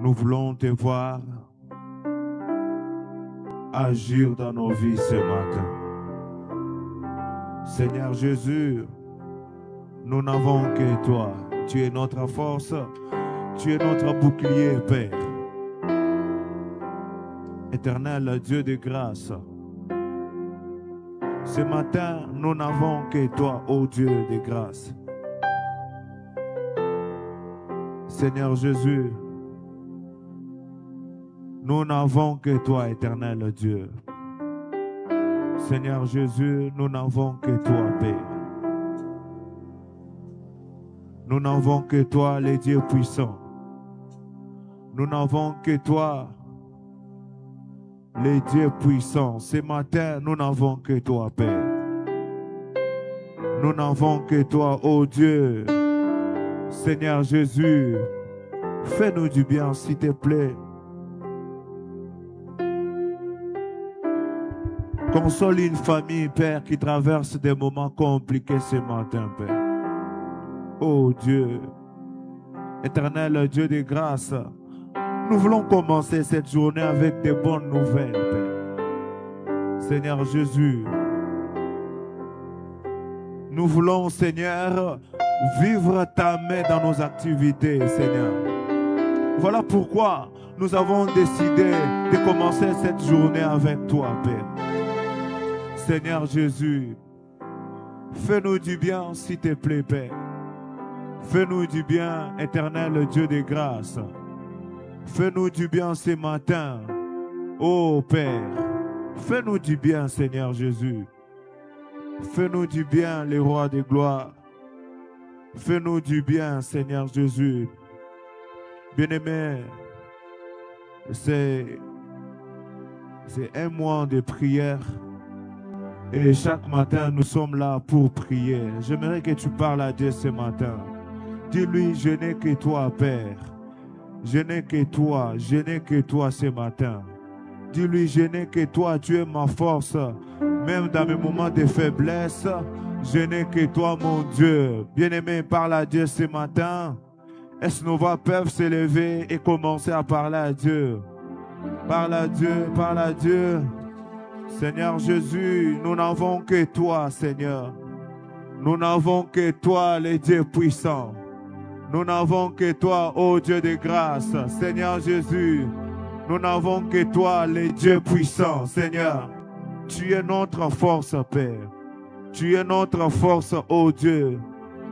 Nous voulons te voir agir dans nos vies ce matin. Seigneur Jésus, nous n'avons que toi. Tu es notre force, tu es notre bouclier, Père. Éternel Dieu de grâce, ce matin, nous n'avons que toi, ô Dieu de grâce. Seigneur Jésus, nous n'avons que toi, éternel Dieu. Seigneur Jésus, nous n'avons que toi, Père. Nous n'avons que toi, les dieux puissants. Nous n'avons que toi, les dieux puissants. Ce matin, nous n'avons que toi, Père. Nous n'avons que toi, ô Dieu. Seigneur Jésus, fais-nous du bien, s'il te plaît. Console une famille, Père, qui traverse des moments compliqués ce matin, Père. Oh Dieu, éternel Dieu de grâce, nous voulons commencer cette journée avec de bonnes nouvelles, Père. Seigneur Jésus, nous voulons, Seigneur, vivre ta main dans nos activités, Seigneur. Voilà pourquoi nous avons décidé de commencer cette journée avec toi, Père. Seigneur Jésus, fais-nous du bien, s'il te plaît, Père. Fais-nous du bien, éternel Dieu de grâce. Fais-nous du bien ce matin, ô Père. Fais-nous du bien, Seigneur Jésus. Fais-nous du bien, les rois de gloire. Fais-nous du bien, Seigneur Jésus. Bien-aimé, c'est un mois de prière. Et chaque matin, nous sommes là pour prier. J'aimerais que tu parles à Dieu ce matin. Dis-lui, je n'ai que toi, Père. Je n'ai que toi, je n'ai que toi ce matin. Dis-lui, je n'ai que toi, tu es ma force. Même dans mes moments de faiblesse, je n'ai que toi, mon Dieu. Bien-aimé, parle à Dieu ce matin. Est-ce que nos voix peuvent se lever et commencer à parler à Dieu? Parle à Dieu, parle à Dieu. Seigneur Jésus, nous n'avons que toi, Seigneur. Nous n'avons que toi, les dieux puissants. Nous n'avons que toi, ô Dieu de grâce. Seigneur Jésus, nous n'avons que toi, les dieux puissants. Seigneur, tu es notre force, Père. Tu es notre force, ô Dieu.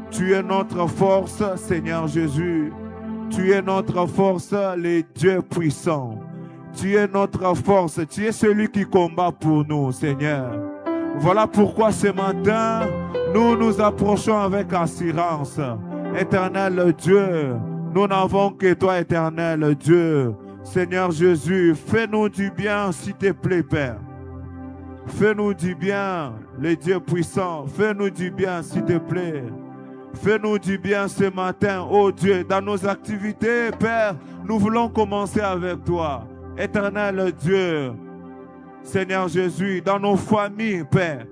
Tu es notre force, Seigneur Jésus. Tu es notre force, les dieux puissants. Tu es notre force, tu es celui qui combat pour nous, Seigneur. Voilà pourquoi ce matin, nous nous approchons avec assurance. Éternel Dieu, nous n'avons que toi, éternel Dieu. Seigneur Jésus, fais-nous du bien, s'il te plaît, Père. Fais-nous du bien, les dieux puissants. Fais-nous du bien, s'il te plaît. Fais-nous du bien ce matin, ô Dieu, dans nos activités, Père. Nous voulons commencer avec toi. Éternel Dieu, Seigneur Jésus, dans nos familles, Père,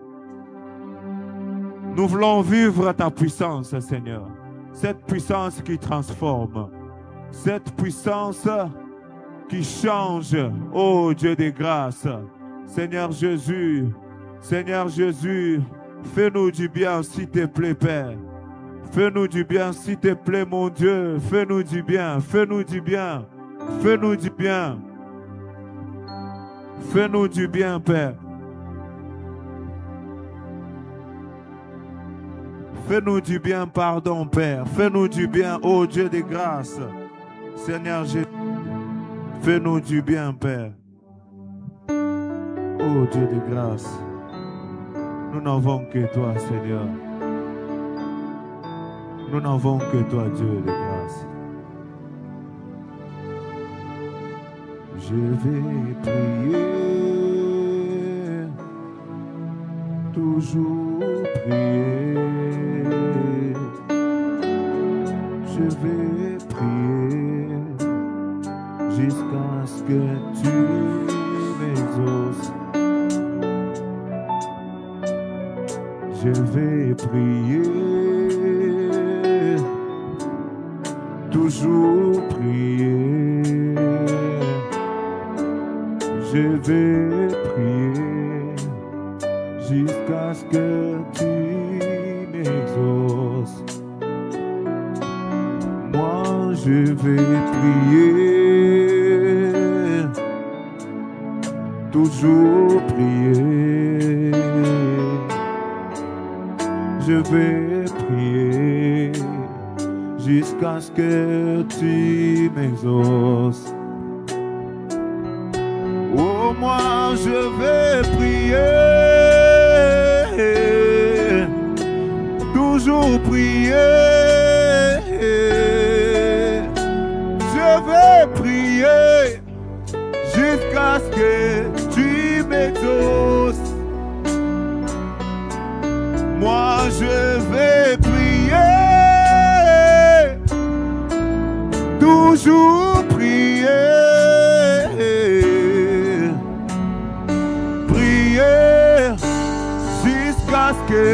nous voulons vivre ta puissance, Seigneur. Cette puissance qui transforme, cette puissance qui change, ô Dieu de grâce. Seigneur Jésus, fais-nous du bien, s'il te plaît, Père. Fais-nous du bien, s'il te plaît, mon Dieu. Fais-nous du bien, fais-nous du bien, fais-nous du bien. Fais-nous du bien, Père. Fais-nous du bien, pardon, Père. Fais-nous du bien, ô Dieu de grâce. Seigneur Jésus, fais-nous du bien, Père. Ô Dieu de grâce, nous n'avons que toi, Seigneur. Nous n'avons que toi, Dieu de grâce. Je vais prier, toujours prier. Je vais prier jusqu'à ce que tu m'exauces. Je vais prier, toujours prier. je vais prier jusqu'à ce que tu m'exauces. Moi, je vais prier, toujours prier. Je vais prier jusqu'à ce que tu m'exauces. Oh, moi, je vais prier, toujours prier. Je vais prier jusqu'à ce que tu m'exauces. Moi, je vais prier, toujours prier. Prier jusqu'à ce que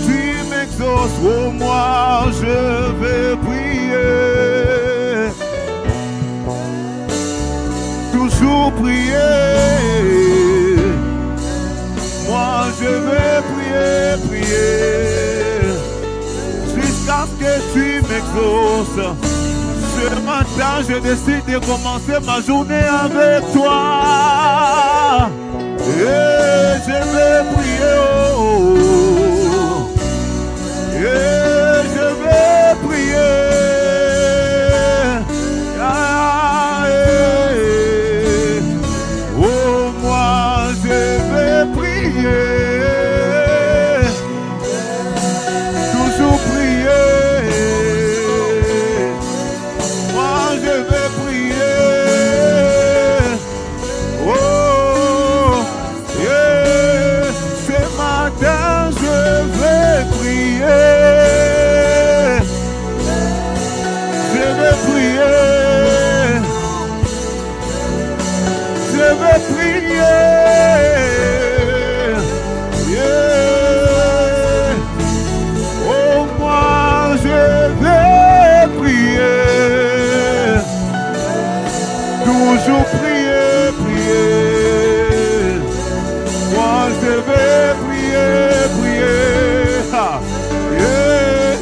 tu m'exauces. Oh, moi, je vais prier, toujours prier. Moi, je vais prier, prier, jusqu'à ce que tu m'exauces. Ce matin, je décide de commencer ma journée avec toi. Et je vais prier, oh, et je vais prier. Oh, moi, je vais prier, toujours prier. Moi, je vais prier. Oh, yeah. Ce matin, je vais prier. Je vais prier. Je vais prier. Yeah. Oh, moi, je vais prier. Toujours prier, prier. Moi, je vais prier, prier. Ah. Yeah.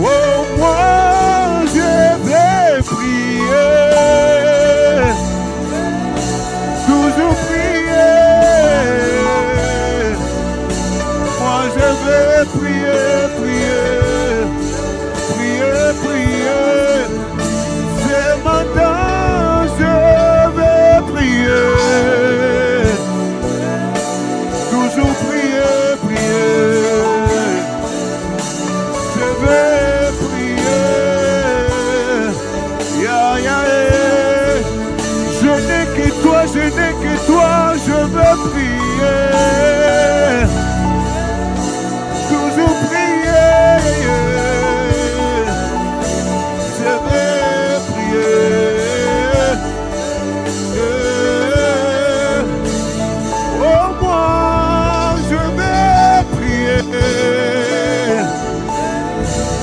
Oh, moi, je vais prier. Toujours prier. Moi, je vais prier, prier. Prier, prier. Ce matin, je vais prier. Toujours prier, prier. Je vais prier. Yeah, yeah, yeah. Je n'ai que toi, je n'ai que toi, je veux prier. Toujours prier. Je vais prier. Oh, moi, je vais prier.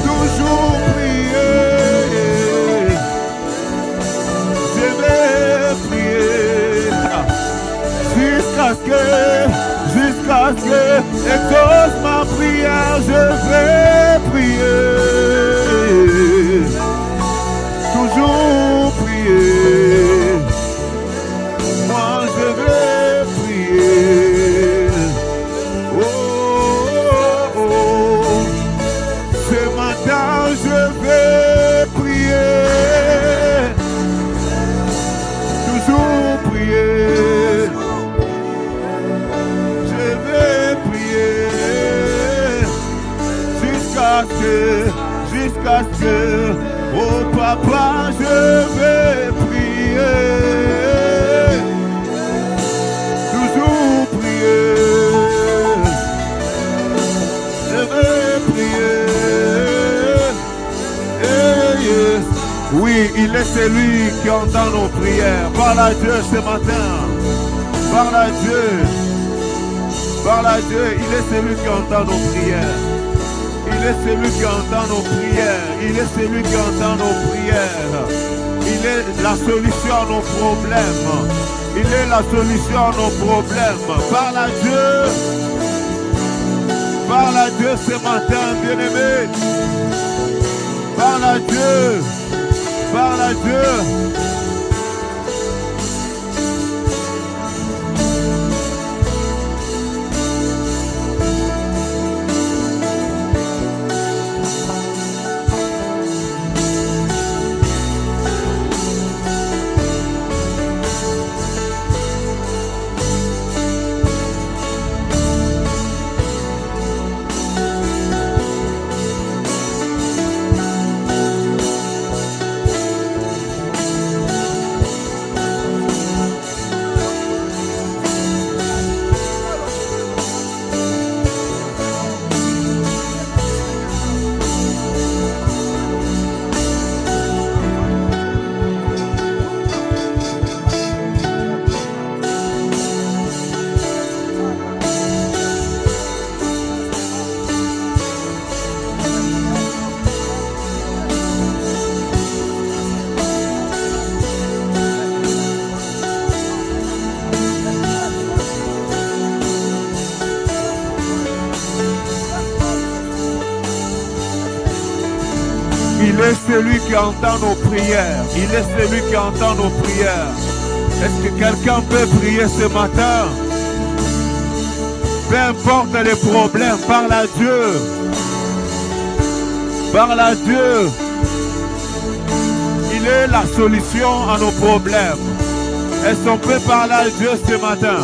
Toujours prier. Je vais prier. Jusqu'à ce que exauce ma prière, je vais prier. Toujours prier. Moi, je vais prier. Oh, oh, oh. Ce matin, je vais prier. Toujours prier. Je vais prier jusqu'à ce que, oh papa, je vais prier. Toujours prier. Je vais prier. Yes. Oui, il est celui qui entend nos prières. Parle à Dieu ce matin. Parle à Dieu. Parle à Dieu. Il est celui qui entend nos prières. Il est celui qui entend nos prières. Il est celui qui entend nos prières. Il est la solution à nos problèmes. Il est la solution à nos problèmes. Parle à Dieu. Parle à Dieu ce matin, bien-aimé. Parle à Dieu. Parle à Dieu. Il est celui qui entend nos prières. Il est celui qui entend nos prières. Est-ce que quelqu'un peut prier ce matin? Peu importe les problèmes, parle à Dieu. Parle à Dieu. Il est la solution à nos problèmes. Est-ce qu'on peut parler à Dieu ce matin?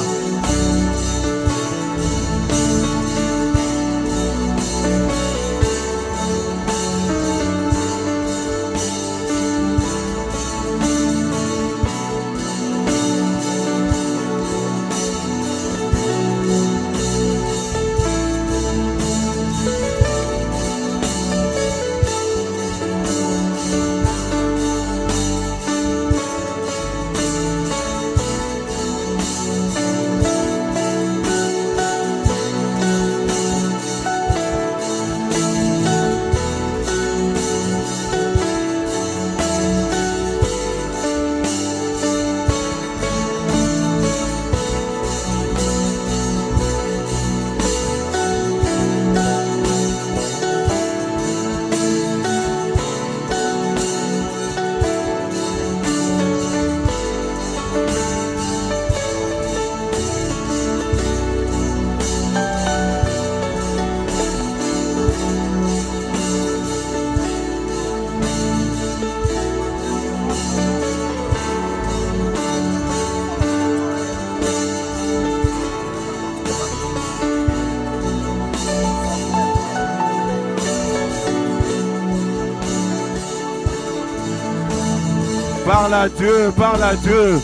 Parle à Dieu, parle à Dieu.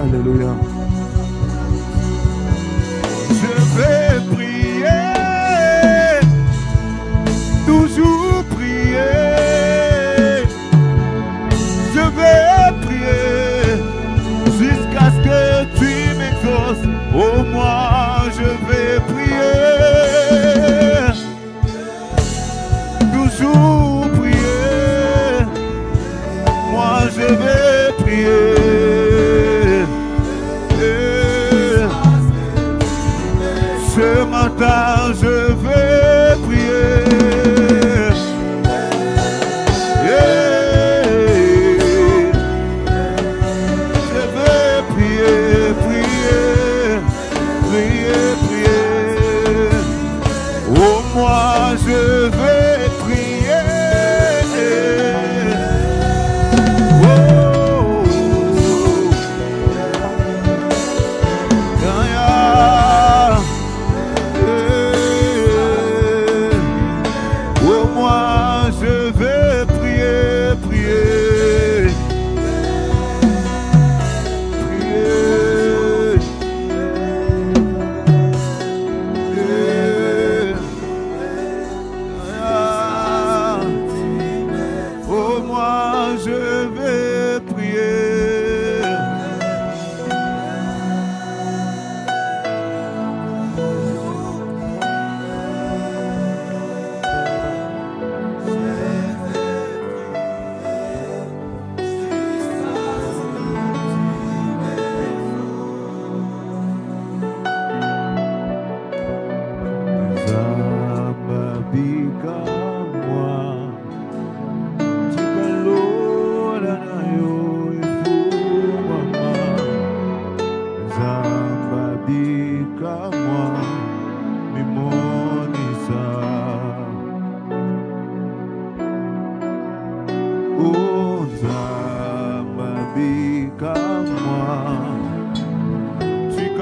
Alléluia. Je vais prier, toujours prier. Je vais prier jusqu'à ce que tu m'exauces. Oh, moi, je vais prier, toujours prier. Moi, je vais prier.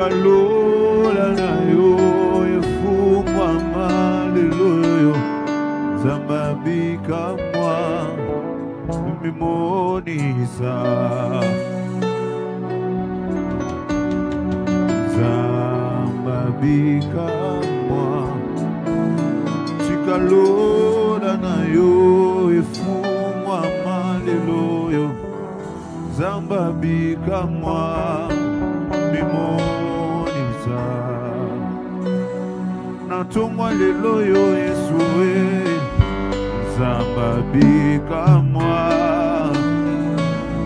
Tikalola na yo efungwa maleluyo Zambabika mwa mimonisa Zambabika mwa Tikalola na yo efungwa maleluyo Zambabika mwa mimonisa Natongwa lelo yo Yesuwe Zambabika mwa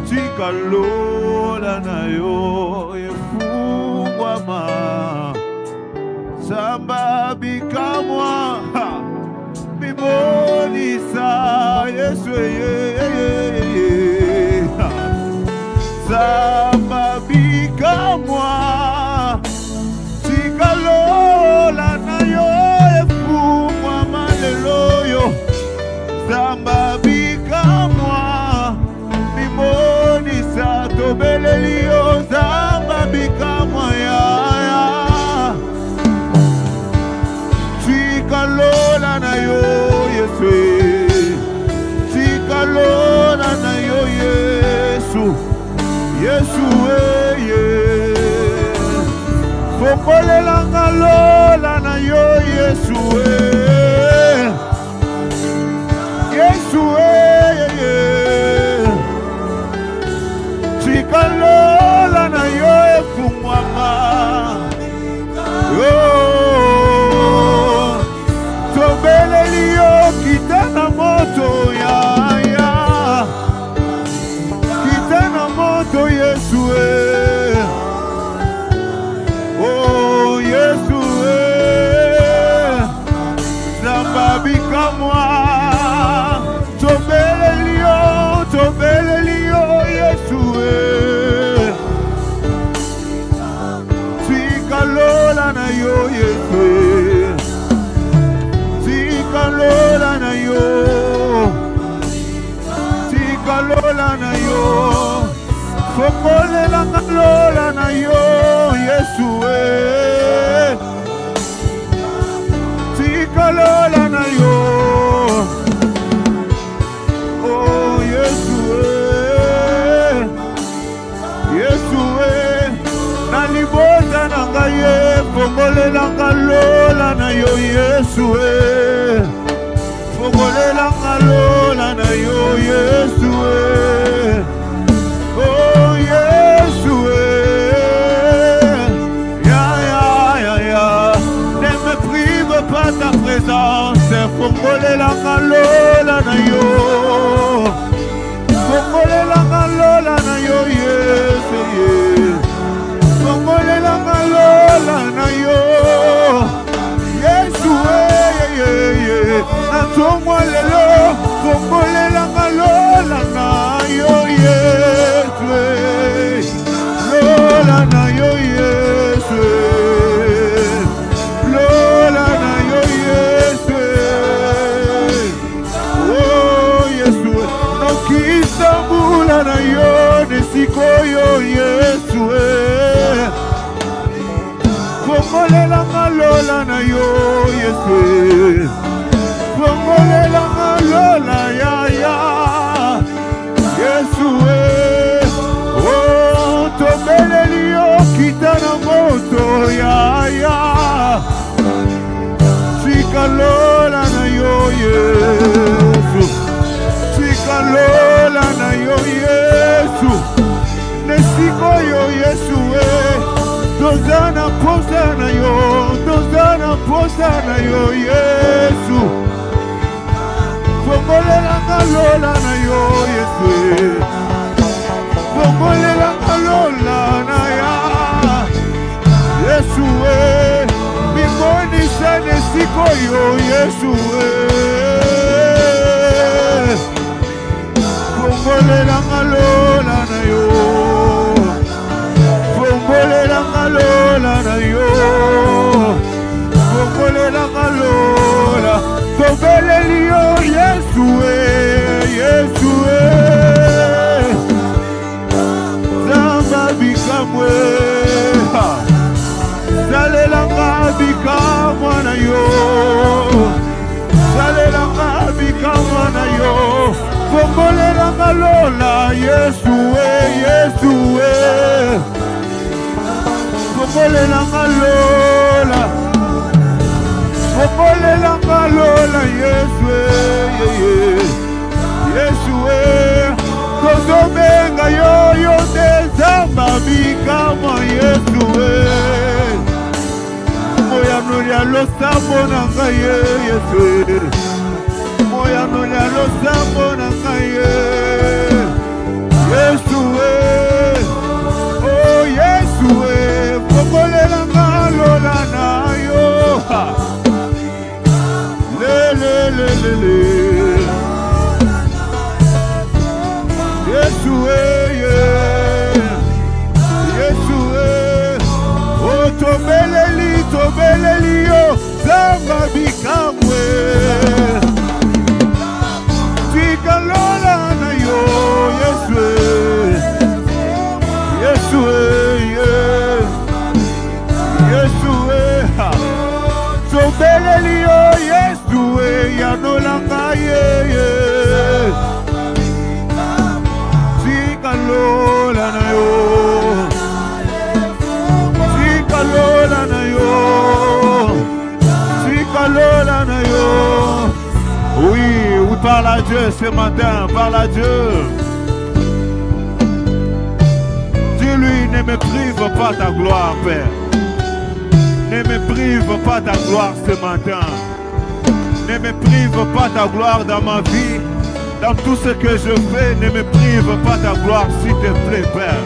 Tikalola na yo efungwa ma Zambabika mwa mimonisa Yesuwe Zambabika mwa Tikalola na yo efungwa maleluyo Zambabika mwa mimonisa tobelelio Zambabika mwa ya Tikalola na yo Yesu Tikalola na yo Yesu Yesu Fokolela ngalola na yo Yesu Yesu Tikalola na yo efungwama Tobeleli yo kitana moto ya kitana moto Yesu Oh Yesu Zambabika mwa Tobeleli yo Yesu Tikalola na yo Yesu Tikalola na yo Tikalola na yo Fokolela ngalola na yo Yesu Tikalola na yo Oh Yesu Yesu Nalibota na ngaye Fokolela ngalola na yo Yesu Fokolela ngalola na yo Yesu Oh Yesu Ne me prive pas ta présence Fokolela ngalola na yo Fokolela ngalola na yo Yesu Fokolela ngalola na yo Yesu Natongwa lelo Fokolela ngalola na yo Yesu Lola na yo Yesu Lola na yo Yesu Oh Yesu Nokisambula na yo Nesiko yo Yesu Fokolela ngalola na yo Yesu Fokolela ngalola ya Yesu Oh tobeleli yo kitana moto ya Tikalola na yo Yesu Tikalola na yo Yesu Nesiko yo Yesu Dozana posa na yo Yesu Fokolela ngalola na yo Yesu Fokolela ngalola na ya Yesu Mimonisa nesiko yo Yesu Fokolela ngalola na yo Fokolela ngalola na yo Fokolela ngalola Tobeleli yo Yesu Zambabika mwe Salelanga bikamwa na yo. Salelanga bikamwa na yo. Fongolelanga lola Yesue, Yesue. Fongolelanga lola. Fongolelanga lola Yesue, Yesue. Kozobenga yo yo dezamba bikamwa Yesue. Moyano ya losambo na ngai Yesue. Moyano ya losambo na ngai Yesue. Oh Yesue, fongolelanga lola na yo. Le. Yesue, Yesue. Oh tobeleli yo zamba bikamwe. Tikalola na yo Yesue, Yesue, Yesue. Tobeleli yo Yesue yanolanga ye. Tikalola na yo, tikalola na yo, tikalola na yo. Oui, parle à Dieu ce matin, parle à Dieu. Dis-lui, ne me prive pas ta gloire, Père. Ne me prive pas ta gloire ce matin. Ne me prive pas ta gloire dans ma vie. Dans tout ce que je fais, ne me prive pas ta gloire, s'il te plaît, Père.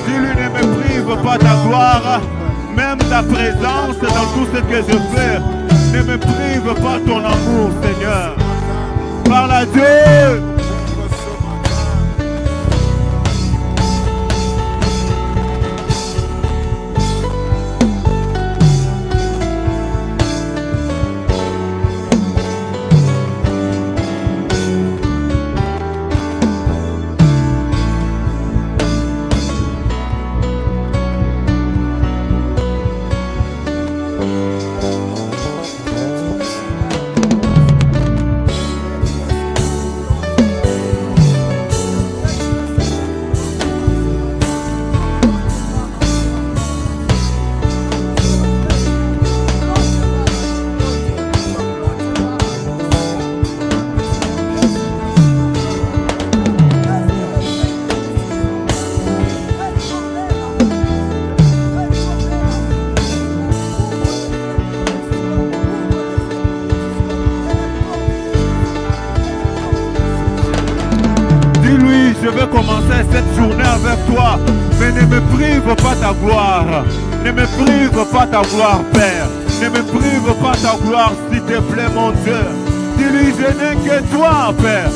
Dis-lui, ne me prive pas ta gloire, même ta présence dans tout ce que je fais. Ne me prive pas ton amour, Seigneur. Parle à Dieu. Je veux commencer cette journée avec toi, mais ne me prive pas ta gloire. Ne me prive pas ta gloire, Père. Ne me prive pas ta gloire, s'il te plaît, mon Dieu. Dis-lui, je n'ai que toi, Père.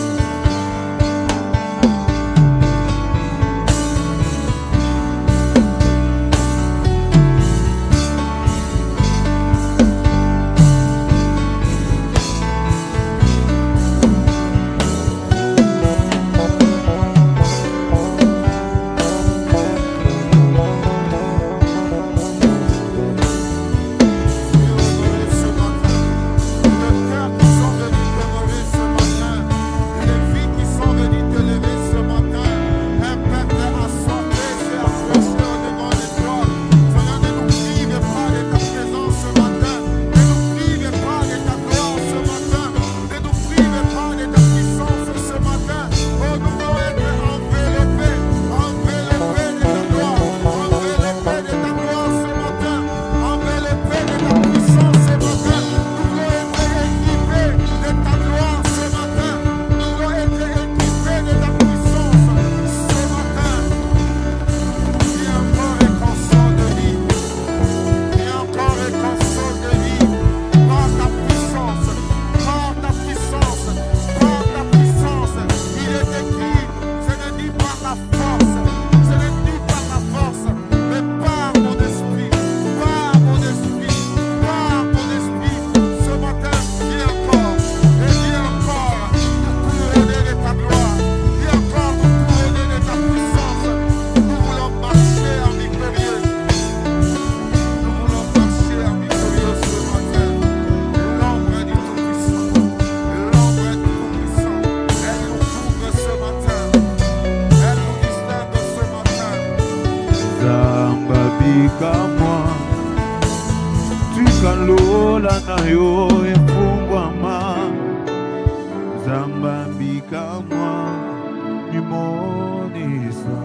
bikamwa tikalola na yo efungwama Zamba bikamwa nimonisa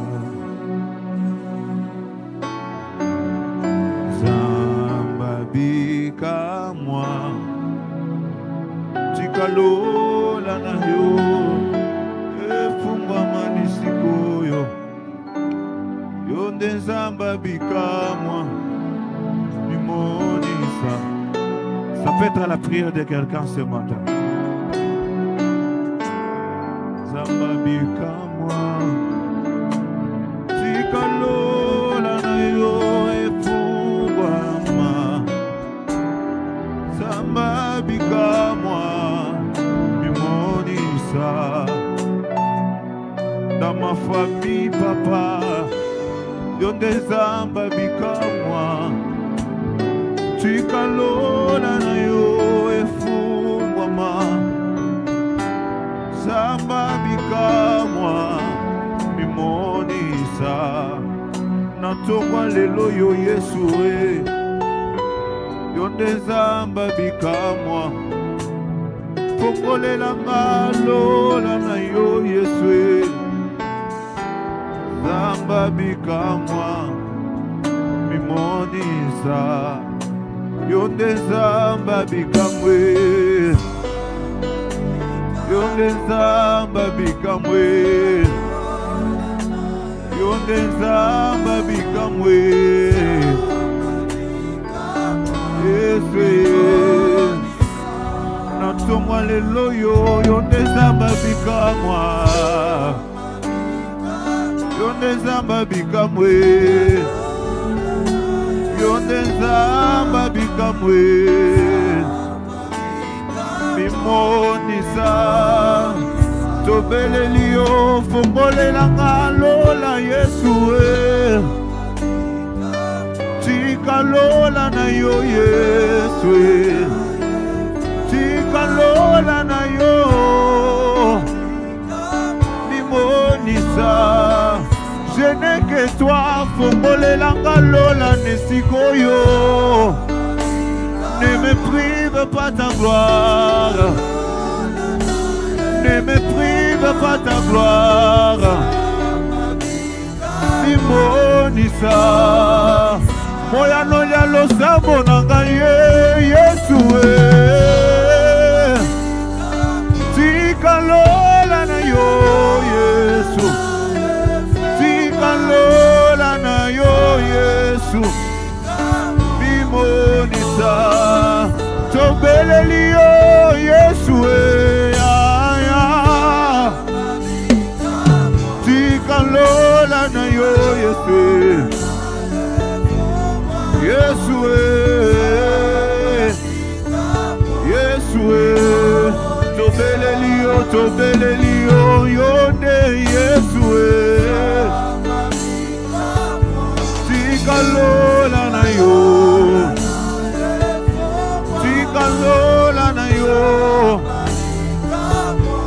Zamba bikamwa tikalola na yo efungwama nisikoyo Yonde Zamba bikamwa nimonisa. Ça peut être la prière de quelqu'un ce matin. Zamba bikamwa tikalola na yo efungwama Zamba bikamwa nimonisa. Dans ma famille papa Yonde Zamba bikamwa tikalola na yo efungwama Zamba bikamwa nimonisa natongwa lelo yo Yesu Yonde Zamba bikamwa fongolela ngalola na yo Yesu Zamba bikamwa nimonisa Yonde Zamba bikamwe Yonde Zamba bikamwe Yonde Zamba bikamwe Yesu natongwa lelo yo Yonde Zamba bikamwa Yonde Zamba bikamwe Yonde Zamba bikamwe Mimonisa tobeleli yo fongolela ngalola Yesu tikalola na yo Yesu tikalola na yo Mimonisa je n'ai que toi fongolela ngalola nesikoyo ne me prive pas ta gloire ne me prive pas ta gloire Mimonisa moyano ya losambo na ngai Yesu tikalola na yo Yesu tikalola na yo Yesu Mimonisa tobeleli yo Yesu tikalola na yo Yesu Yesu Yesu tobeleli yo yonde Yesu tikalola na yo tikalola na yo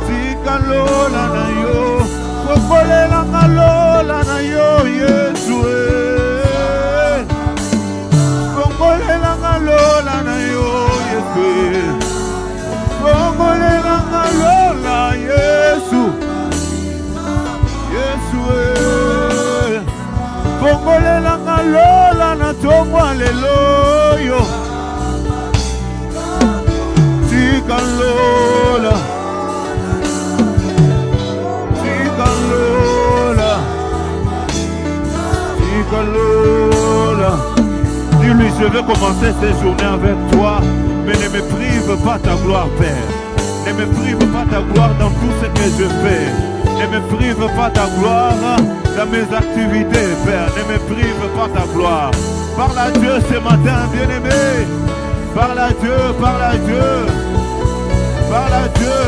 tikalola na yo fongolela ngalola na yo Yesu fongolela ngalola na yo Yesu fongolela ngalola Yesu Yesu fongolela ngalola na tongwa lelo yo tikalola tikalola tikalola. Dis-lui, je veux commencer cette journée avec toi, mais ne me prive pas ta gloire, Père. Ne me prive pas ta gloire dans tout ce que je fais. Ne me prive pas ta gloire dans mes activités, Père. Ne me prive pas ta gloire. Parle à Dieu ce matin, bien-aimé. Parle à Dieu, parle à Dieu. Parle à Dieu.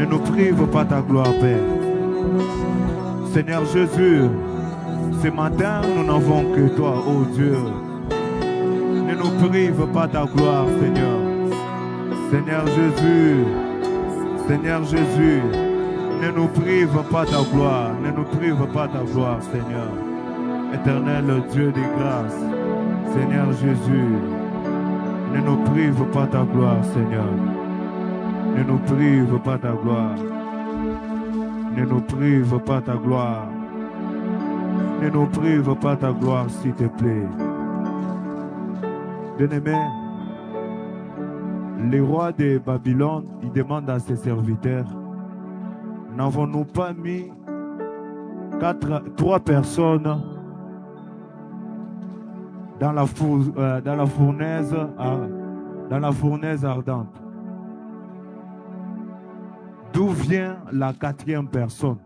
nous prive pas ta gloire, Père. Seigneur Jésus, ce matin, nous n'avons que toi, oh Dieu. Ne nous prive pas ta gloire, Seigneur. Seigneur Jésus, Seigneur Jésus, ne nous prive pas ta gloire, ne nous prive pas ta gloire, Seigneur. Éternel Dieu de grâce, Seigneur Jésus, ne nous prive pas ta gloire, Seigneur. Ne nous prive pas ta gloire. Ne nous prive pas ta gloire. Ne nous prive pas ta gloire, s'il te plaît. Bien-aimé, le roi de Babylone, il demande à ses serviteurs, n'avons-nous pas mis trois personnes dans la fournaise ardente? D'où vient la quatrième personne?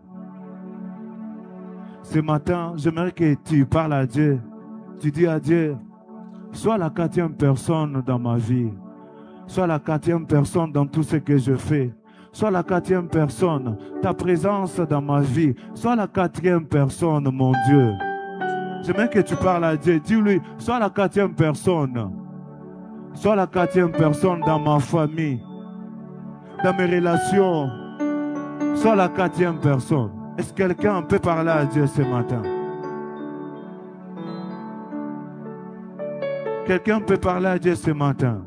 Ce matin, j'aimerais que tu parles à Dieu. Tu dis à Dieu, sois la quatrième personne dans ma vie. Sois la quatrième personne dans tout ce que je fais. Sois la quatrième personne, ta présence dans ma vie. Sois la quatrième personne, mon Dieu. J'aimerais que tu parles à Dieu. Dis-lui, sois la quatrième personne. Sois la quatrième personne dans ma famille, dans mes relations. Sois la quatrième personne. Est-ce que quelqu'un peut parler à Dieu ce matin? Quelqu'un peut parler à Dieu ce matin?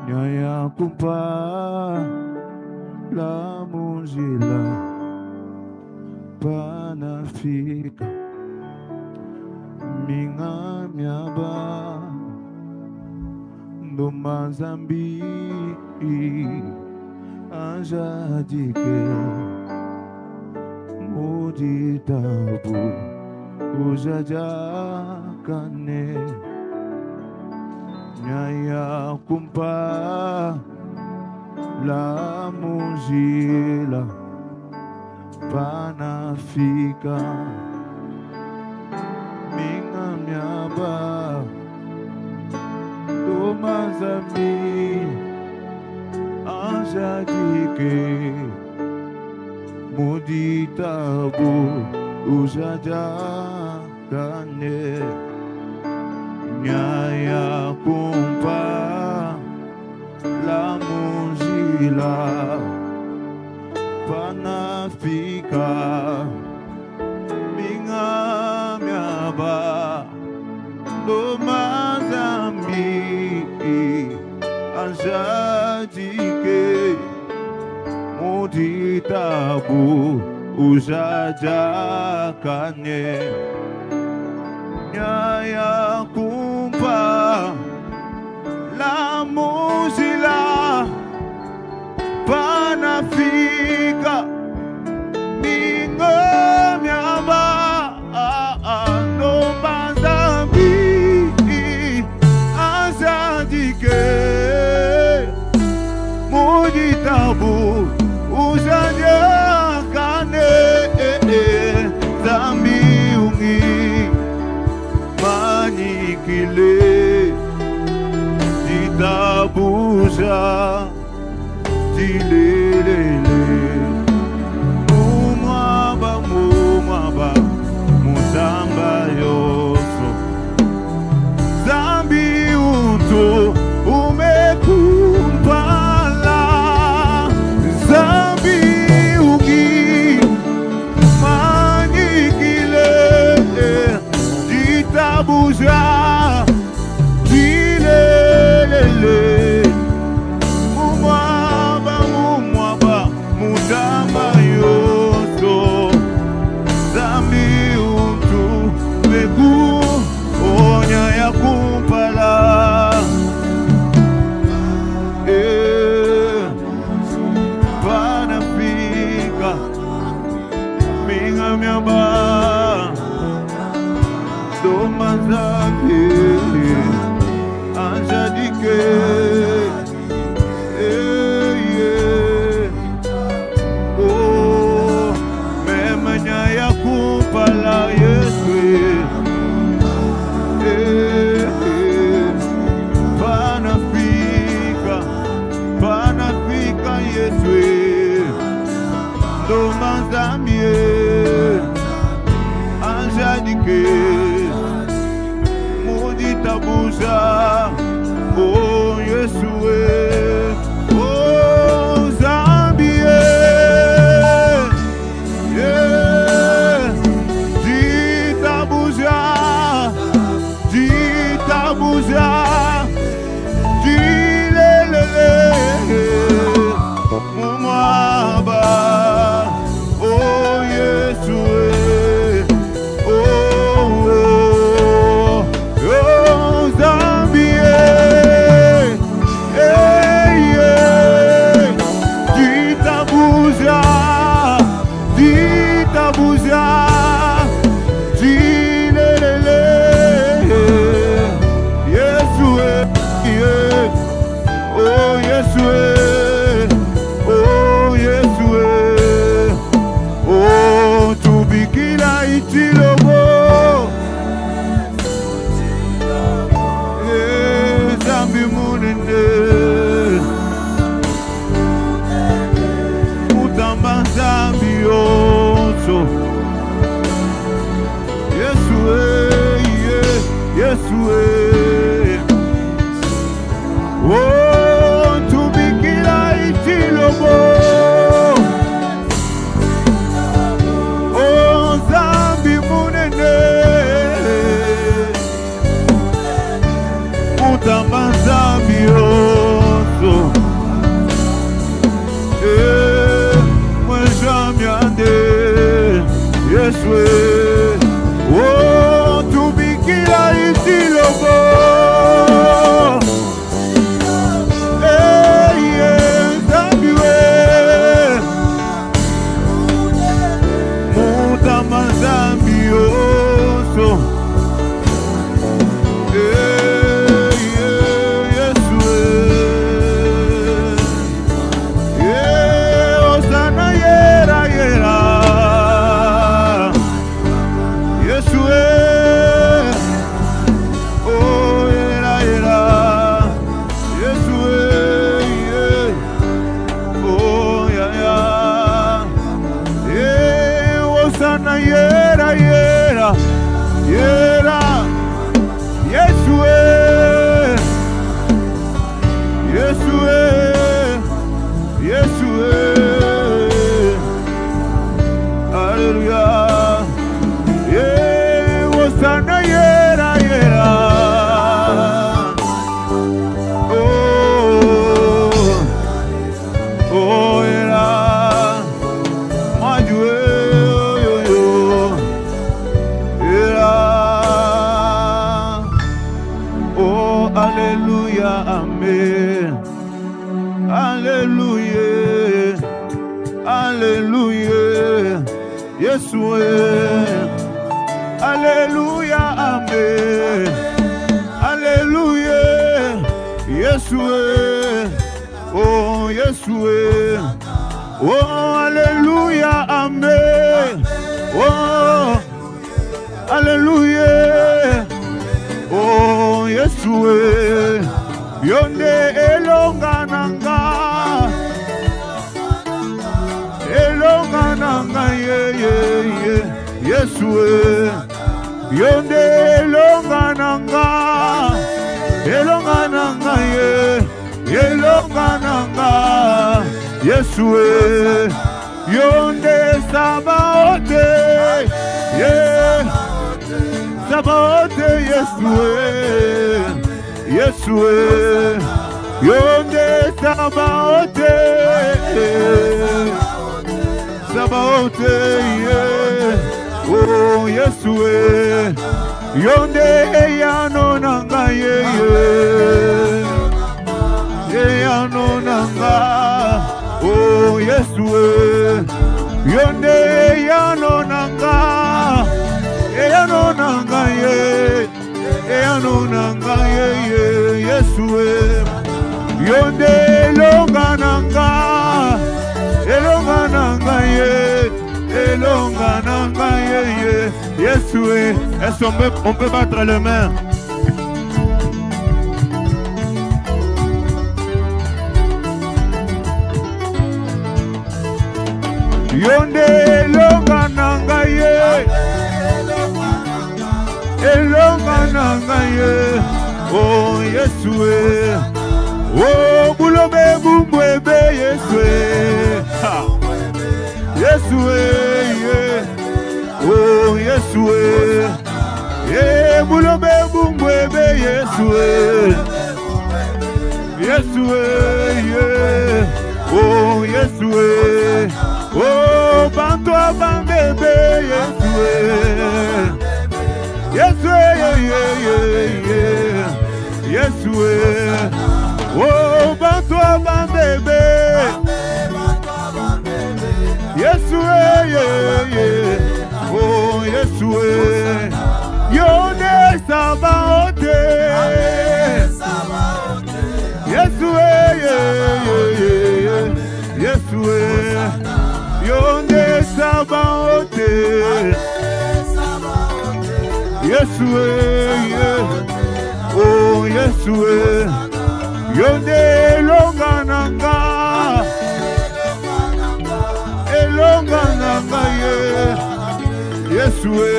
Nyaya kumpa la mungila panafika minga miaba ndoma zambi anjadike muditabu ujajakane Nyaya kumpa la mungila panafika minga miaba domazami anjadike muditabu ujajakane Nyaya kumpa la mungila panafika minga miaba domazambi anjadike muditabu ujajakane Nyaya kumpa la mungila panafika minga miaba domazambi anjadike muditabu ujajakane zambi ungi manikile ditabuja dilelele mumaba muzamba yoso zambi unto umekumpala zambi ugi manikile ditabuja dilelele mumaba muzamba yoso zambi unto meku onya ya kumpala panafika minga miaba domazambi ke mudita buza oh Yesue oh Zambie yeah dita buza dilelele mumaba oh Yesue oh Zambie ditabuza dilelele Yesue oh Yesue oh Yesue oh tubikila itilobo Zambi munene mutamba Zambi oso Yesue Yesue oh tubikila itilobo oh Zambi munene mutamba Zambi oso mwejamiande Yesue oh tubikila itilobo Yesue, Alléluia, Amen, Alléluia, Yesue, oh Yesue, oh Alléluia, Amen, oh Alléluia, oh Yesue, yonde elongananga. Elongananga ye Yesue yonde elongananga ye elongananga Yesue yonde Sabaote ye Sabaote Yesue yonde Sabaote Sabaote, yeah. Oh Yesue, yonde yano nanga yeah. Yano nanga, oh Yesue, yonde yano nanga yeah. Yano nanga yeah. Yesue, yonde longa nanga. Elongananga ye Yesue. Est-ce qu'on peut battre les mains? Yonde elongananga ye elonga nangaye, oh Yesue, oh bulobe bumbwebe Yesue, Yesue, oh Yesue, bulobe bumbwebe Yesue, Yesue, oh Yesue, oh banto bambebe Yesue, Yesue, Yesue, oh banto bambebe, Yesue, oh Yesue, Yone Sabaote, Yesue, Yesue, Yone Sabaote, Yesue, oh Yesue, Yone Longananga, Elongananga, Yesue,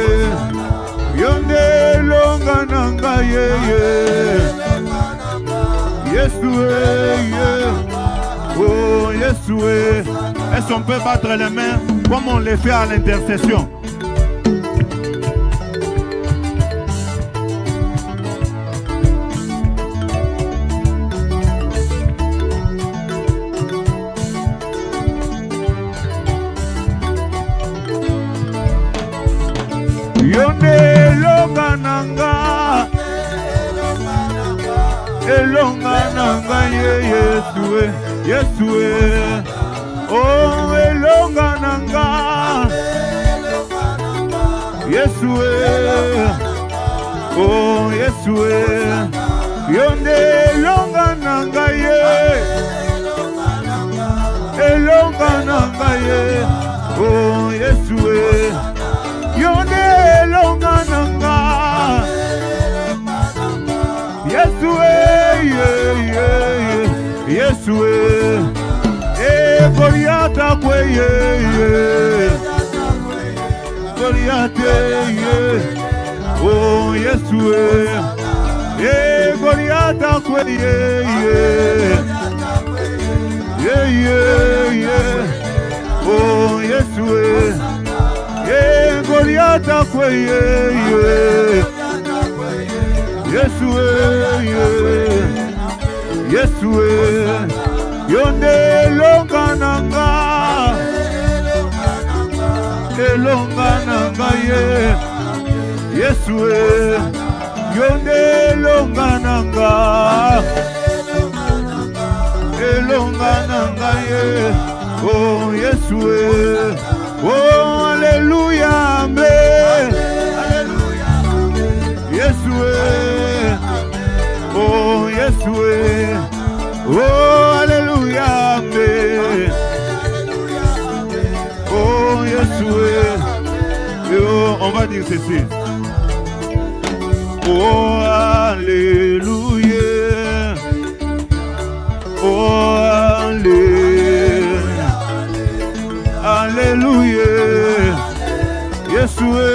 Yone Longananga, Yesue, oh Yesue. Est-ce qu'on peut battre les mains comme on les fait à l'intercession? Yone longananga, elongananga Yesue, Yesue, oh elongananga, Yesue, oh Yesue, yone longananga elongananga oh Yesue, yone longananga, Yesue, Yesue, Goliata kweye, Goliate, oh Yesue, Goliata kweye, oh Yesue, Goliata kweye, Yesue, Yesue, yonde longananga, elongananga Yesue, yonde longananga, elongananga oh Yesue, oh alléluia, amen, Yesue, oh Yesue, oh alléluia, amen, oh Yesue, oh, on va dire ceci, oh alléluia, oh alléluia, alléluia, Yesue,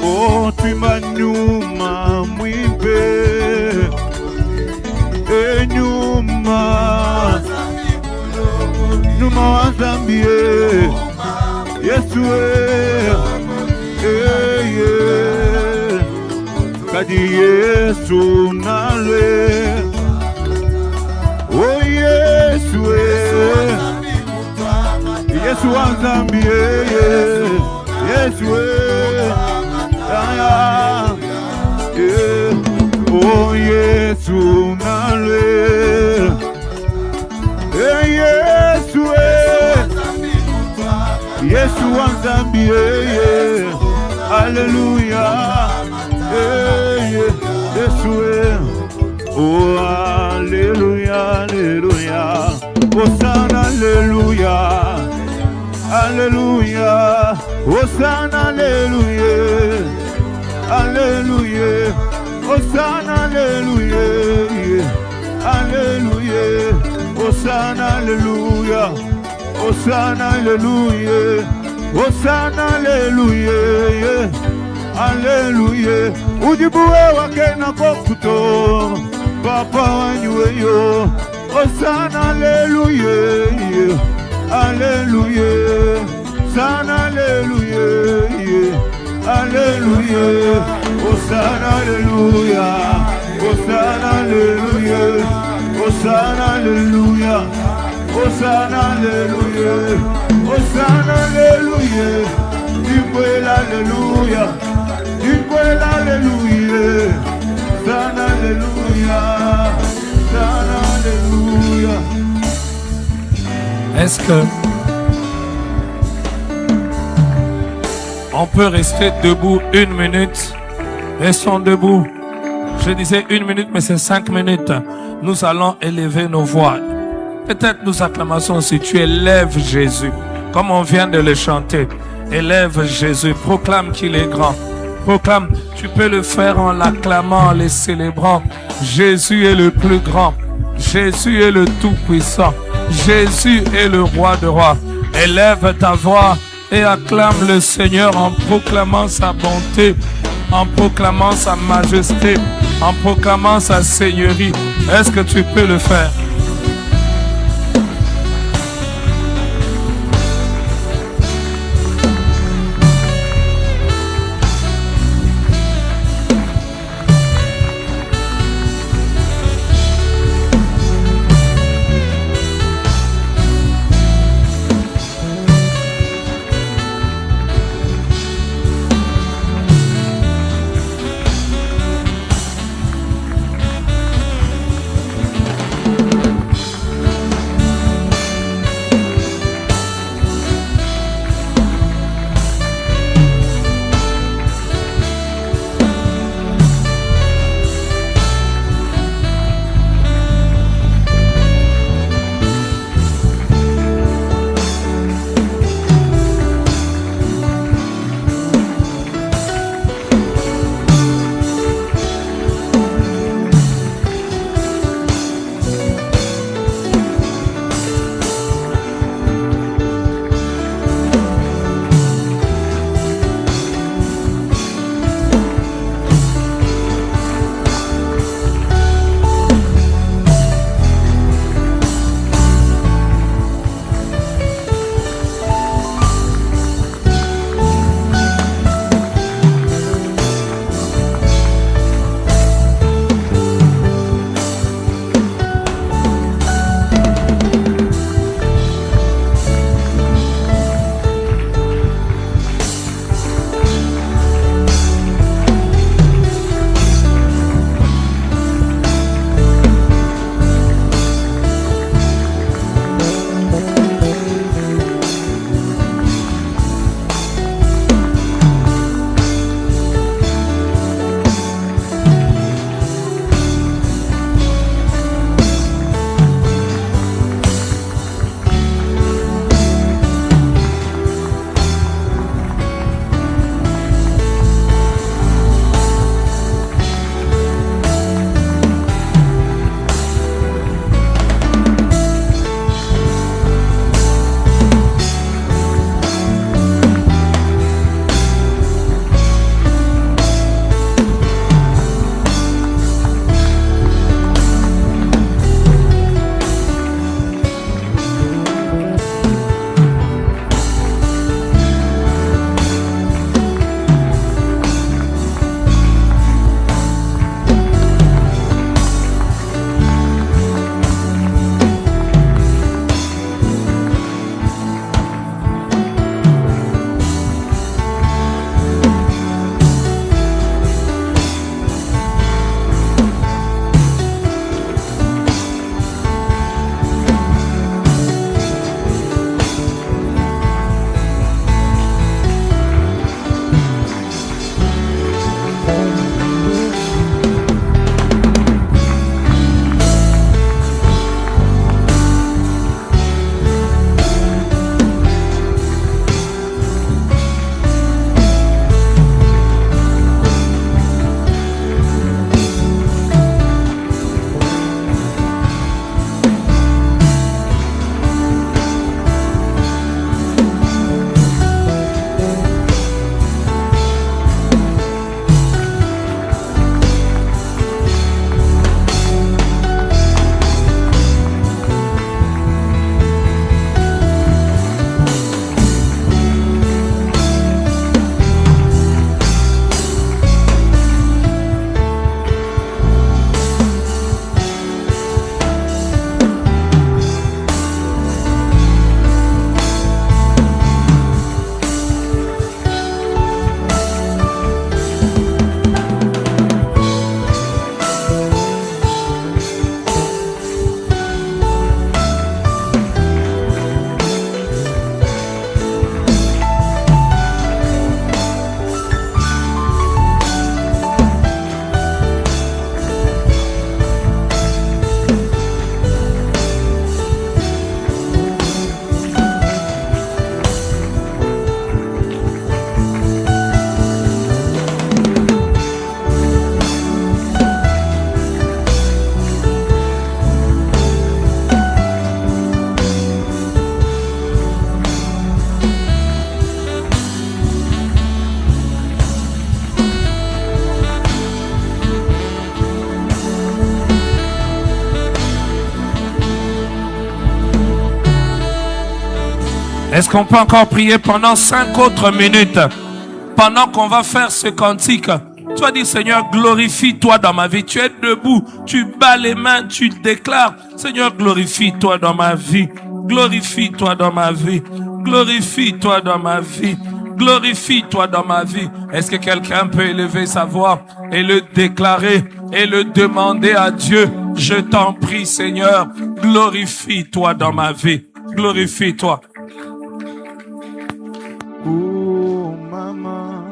oh tu m'anyuma mwipe, nyuma numa wazambie, Yesue, kadi Yesu nale, oh Yesue, Yesu wazambie, Yesue, oh Yesu nale, Yesue, Yesu wazambie, alléluia, Yesue, oh alléluia, alléluia, Hosanna, alléluia, alléluia, Hosanna, alléluia, alléluia, Hosanna, alléluia, alléluia, Hosanna, alléluia, Hosanna, Alléluia. Hosanna, Alléluia. Alléluia. Udibue wake na kokuto. Papa wanyweyo. Hosanna, Alléluia. Alléluia. Hosanna, Alléluia. Alléluia. Hosanna, Alléluia. Hosanna, Alléluia. Hosanna, Alléluia. Hosanna, Alléluia. Hosanna, Alléluia. Dikwela, Alléluia. Dikwela, Alléluia. Hosanna, Alléluia. Hosanna, Alléluia. Est-ce que on peut rester debout 1 minute? Restons debout. Je disais 1 minute, mais c'est 5 minutes. Nous allons élever nos voix. Peut-être nous acclamons si tu élèves Jésus, comme on vient de le chanter. Élève Jésus, proclame qu'il est grand. Proclame, tu peux le faire en l'acclamant, en le célébrant. Jésus est le plus grand. Jésus est le tout-puissant. Jésus est le roi de rois. Élève ta voix et acclame le Seigneur en proclamant sa bonté, en proclamant sa majesté, en proclamant sa seigneurie. Est-ce que tu peux le faire? Est-ce qu'on peut encore prier pendant 5 autres minutes? Pendant qu'on va faire ce cantique, tu vas dire, Seigneur, glorifie-toi dans ma vie. Tu es debout, tu bats les mains, tu déclares, Seigneur, glorifie-toi dans ma vie. Glorifie-toi dans ma vie. Glorifie-toi dans ma vie. Glorifie-toi dans ma vie. Est-ce que quelqu'un peut élever sa voix et le déclarer et le demander à Dieu? Je t'en prie, Seigneur, glorifie-toi dans ma vie. Glorifie-toi. Oh mama,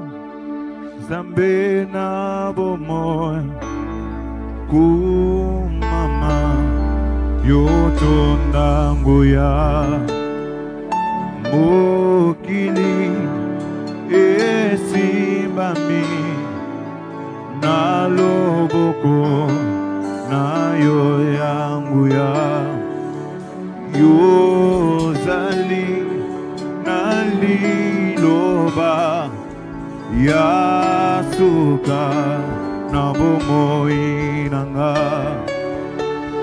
zambe na bomoy. Oh mama, yoto nanguya. Mokili esimbami na loboko na yo yangu ya yozali na liloba ya suka na bomoi nanga.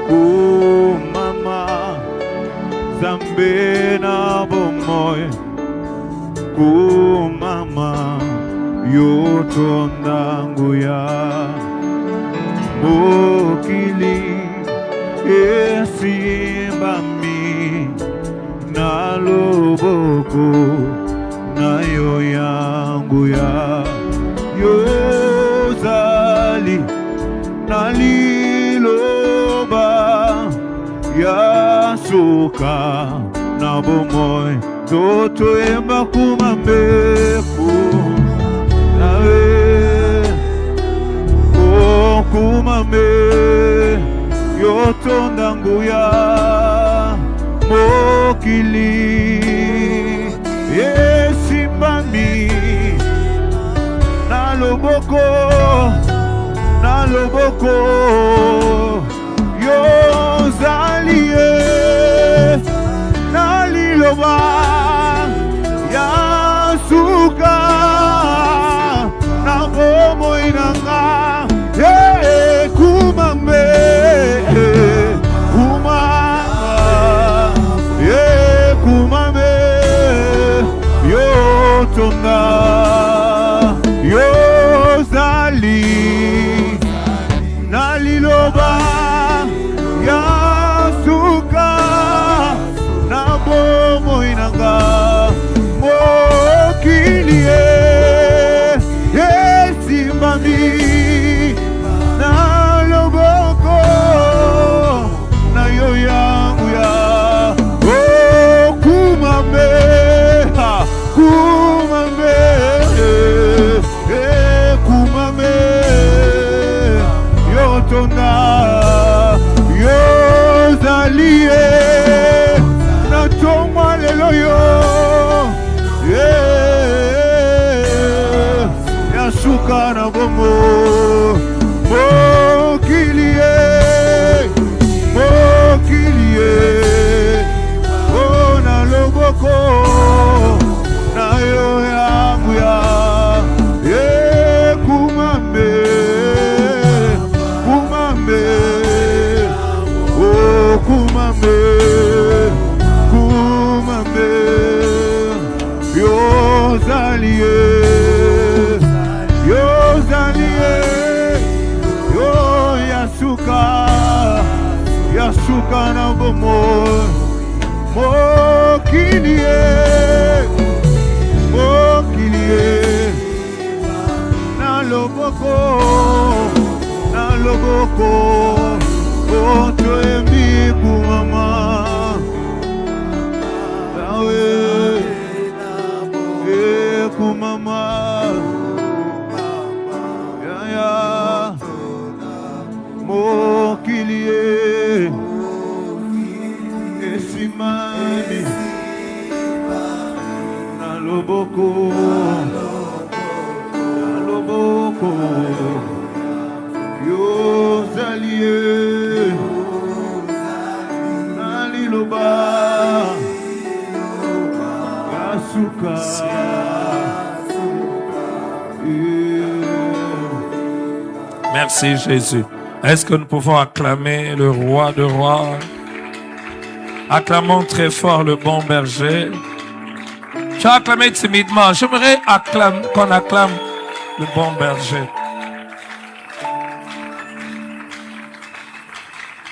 Oh mama, zambe na bomoy. Oh mama, yoto ndangu ya mokili esimbami na loboko na yo yangu ya yozali na liloba ya suka na bomoy. Toto emba kumambeku nawe. Oh kumame yoto ndangu ya mokili esimbami na loboko yozalie na liloba ya suka na bomoi nanga. Kumame kumame yotonga yozali na liloba ya suka na bomoi nanga. Mokili esimbami na loboko na yo yangu ya. Oh kumame kumame kumame yotonda yozalie na tomwa lelo yo yasuka na bomo. Mokilie oh na loboko na yo yangu ya. Kumame kumame oh kumame kumame yozalie yo yasuka na bomo. Mokilie na loboko oto embi kumama nawe kumama ya mokilie esimami na loboko yozalie na liloba yasuka. Merci Jésus. Est-ce que nous pouvons acclamer le roi de rois? Acclamons très fort le bon berger. Tu as acclamé timidement. J'aimerais qu'on acclame le bon berger.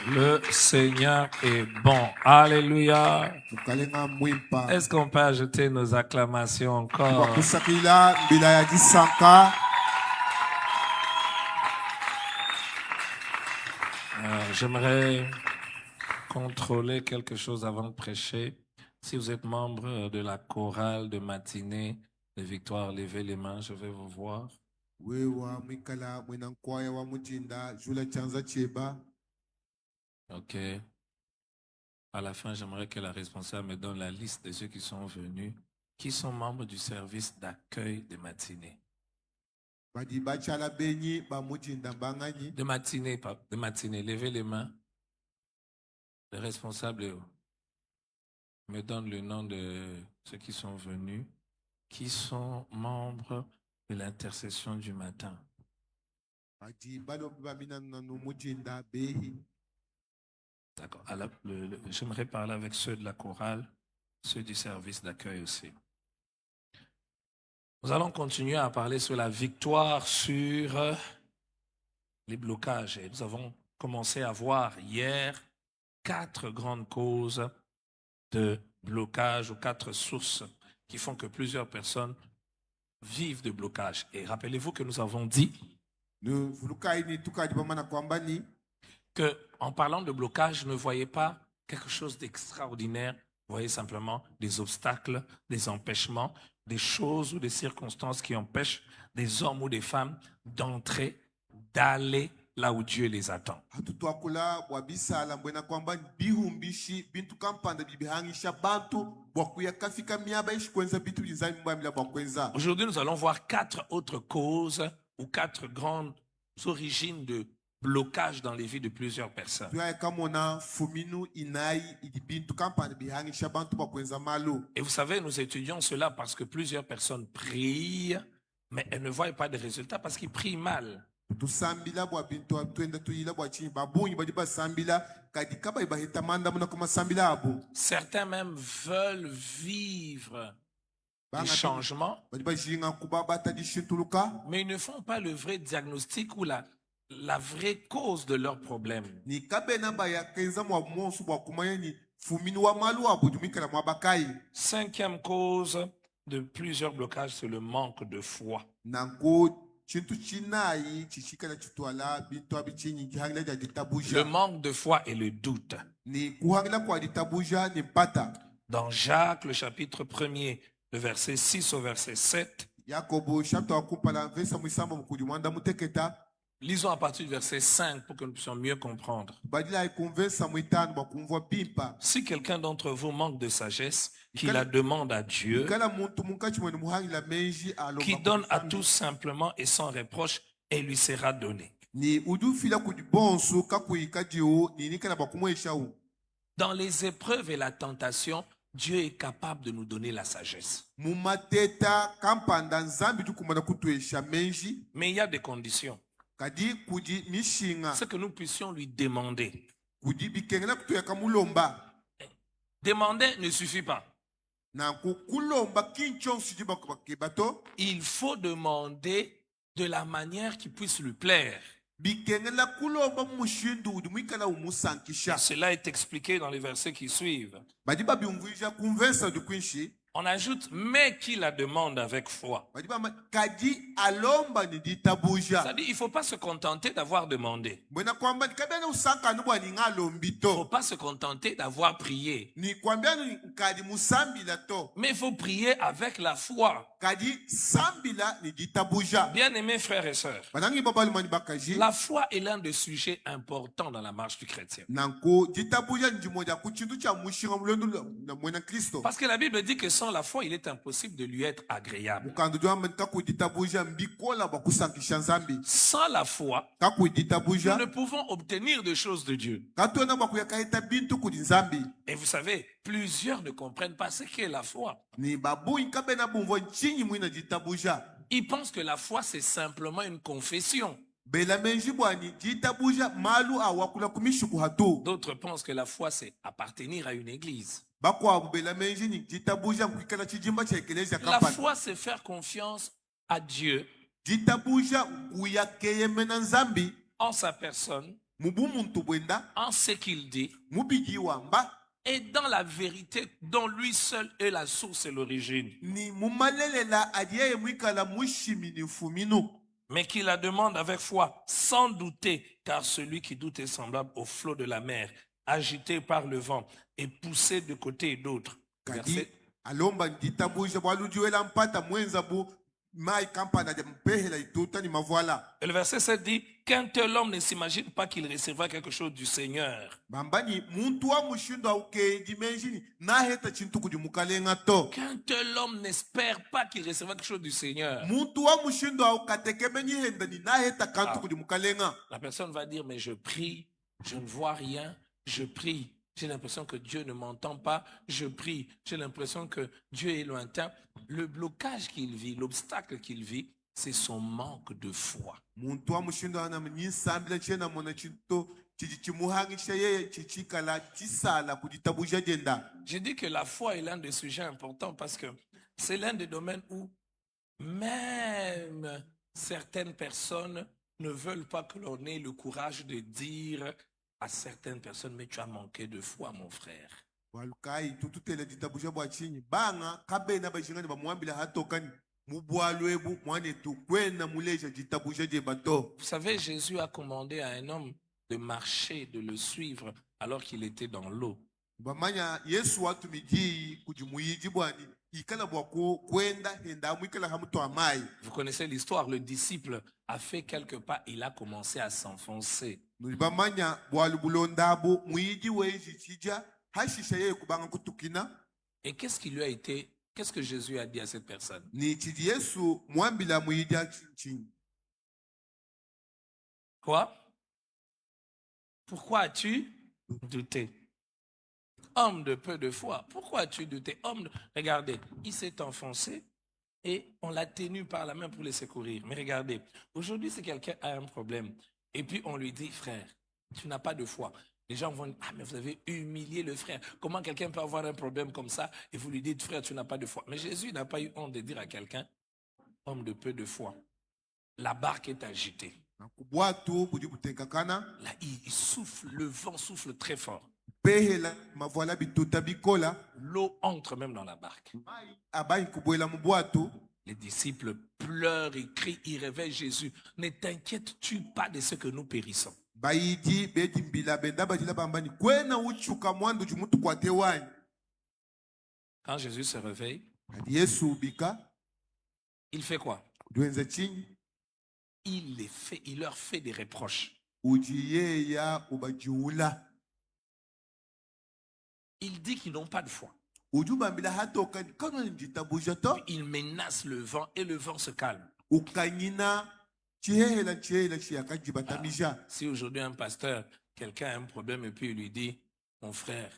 Le Seigneur est bon. Alléluia. Est-ce qu'on peut ajouter nos acclamations encore? J'aimerais contrôler quelque chose avant de prêcher. Si vous êtes membre de la chorale de matinée de Victoire, levez les mains, je vais vous voir. Ok. À la fin, j'aimerais que la responsable me donne la liste de ceux qui sont venus, qui sont membres du service d'accueil de matinée. De matinée, levez les mains. Le responsable me donne le nom de ceux qui sont venus, qui sont membres de l'intercession du matin. D'accord. J'aimerais parler avec ceux de la chorale, ceux du service d'accueil aussi. Nous allons continuer à parler sur la victoire sur les blocages. Et nous avons commencé à voir hier 4 grandes causes de blocage ou 4 sources qui font que plusieurs personnes vivent de blocage. Et rappelez-vous que nous avons dit que en parlant de blocage, ne voyez pas quelque chose d'extraordinaire. Vous voyez simplement des obstacles, des empêchements, des choses ou des circonstances qui empêchent des hommes ou des femmes d'entrer, d'aller là où Dieu les attend. Aujourd'hui, nous allons voir 4 autres causes ou 4 grandes origines de blocage dans les vies de plusieurs personnes. Et vous savez, nous étudions cela parce que plusieurs personnes prient, mais elles ne voient pas de résultats parce qu'ils prient mal. Certains même veulent vivre des changements, mais ils ne font pas le vrai diagnostic ou la vraie cause de leurs problèmes. 5e cause de plusieurs blocages, c'est le manque de foi. Le manque de foi et le doute. Dans Jacques, le chapitre 1er, le verset 6 au verset 7, lisons à partir du verset 5 pour que nous puissions mieux comprendre. Si quelqu'un d'entre vous manque de sagesse, qu'il la demande à Dieu, qui donne à tous simplement et sans reproche, et lui sera donné. Dans les épreuves et la tentation, Dieu est capable de nous donner la sagesse. Mais il y a des conditions. C'est que nous puissions lui demander. Demander ne suffit pas. Il faut demander de la manière qui puisse lui plaire. Cela est expliqué dans les versets qui suivent. On ajoute, mais qui la demande avec foi. C'est-à-dire, il ne faut pas se contenter d'avoir demandé. Il ne faut pas se contenter d'avoir prié. Mais il faut prier avec la foi. Bien-aimés frères et sœurs, la foi est l'un des sujets importants dans la marche du chrétien. Parce que la Bible dit que sans la foi, il est impossible de lui être agréable. Sans la foi, nous ne pouvons obtenir des choses de Dieu. Et vous savez, plusieurs ne comprennent pas ce qu'est la foi. Ils pensent que la foi, c'est simplement une confession. bela menji bwani jitabuja malu awakula kumishuku hatu D'autres pensent que la foi, c'est appartenir à une église. bakwa bela menji ni jitabuja kwikala chijimba cha ekelesia La kampani foi, c'est faire confiance à Dieu jitabuja kuyakeye mena nzambi en sa personne, mubu muntu bwenda en ce qu'il dit, mubigi wamba et dans la vérité dont lui seul est la source et l'origine. ni mumalelela adiye mwikala mushimini fuminu Mais qui la demande avec foi, sans douter, car celui qui doute est semblable au flot de la mer, agité par le vent et poussé de côté et d'autre. kadi alomba jitabuja bwaludiwela mpata mwenza bu mai kampana de mpehela ituta ni mavala Et le verset 7 dit qu'un tel homme ne s'imagine pas qu'il recevra quelque chose du Seigneur. bambani muntu wa mushindo auke dimenjini naheta chintu kudi mukalenga to Qu'un tel homme n'espère pas qu'il recevra quelque chose du Seigneur. muntu wa mushindo aukatekemeni henda ni naheta kantu kudi mukalenga La personne va dire, mais je prie, je ne vois rien, je prie. J'ai l'impression que Dieu ne m'entend pas, je prie. J'ai l'impression que Dieu est lointain. Le blocage qu'il vit, l'obstacle qu'il vit, c'est son manque de foi. muntu wa mushindo ana mnyisambila chena mona chinto chichi chimuhangisha yeye chichikala chisala kuditabuja jenda Je dis que la foi est l'un des sujets importants parce que c'est l'un des domaines où même certaines personnes ne veulent pas que l'on ait le courage de dire à certaines personnes, mais tu as manqué de foi, mon frère. walukai tututele ditabuja bwa chinyi banga kabena bajingani bamuambila hatokani mubwalwebu mwane tukwena muleja ditabuja je bato Vous savez, Jésus a commandé à un homme de marcher, de le suivre alors qu'il était dans l'eau. bamanya yesu watumiji kujimuyiji bwani ikala bwa kwenda henda mwikala hamuto amai Vous connaissez l'histoire, le disciple a fait quelques pas, il a commencé à s'enfoncer. bamanya bwalubulondabo muyiji weji chija hashisha yeye kubanga kutukina Et qu'est-ce qui lui a été, qu'est-ce que Jésus a dit à cette personne? ni chiji yesu mwambila muyiji chinchini Quoi? Pourquoi as-tu douté? Homme de peu de foi, pourquoi as-tu douté? Regardez, il s'est enfoncé et on l'a tenu par la main pour le secourir. Mais regardez, aujourd'hui, si quelqu'un a un problème et puis on lui dit, frère, tu n'as pas de foi. Les gens vont dire, ah, mais vous avez humilié le frère. Comment quelqu'un peut avoir un problème comme ça et vous lui dites, frère, tu n'as pas de foi? Mais Jésus n'a pas eu honte de dire à quelqu'un, homme de peu de foi, la barque est agitée. kubwatu budi butenkakana Là, il souffle, le vent souffle très fort. pehela mavala bituta bikola L'eau entre même dans la barque. abai kubwela mubwatu Les disciples pleurent et crient, ils réveillent Jésus. Ne t'inquiètes-tu pas de ce que nous périssons? baidi bedi mbila benda badila bambani kwena uchuka mwandu jumutu kwate wanyi Quand Jésus se réveille, adi yesu ubika il fait quoi? duenza chinyi Il leur fait des reproches. ujiyeya ubajiula Il dit qu'ils n'ont pas de foi. ujubambila hatokani kano njitabuja to Il menace le vent et le vent se calme. ukanyina chihehela chiyakajibatamisha Si aujourd'hui un pasteur, quelqu'un a un problème et puis il lui dit, mon frère,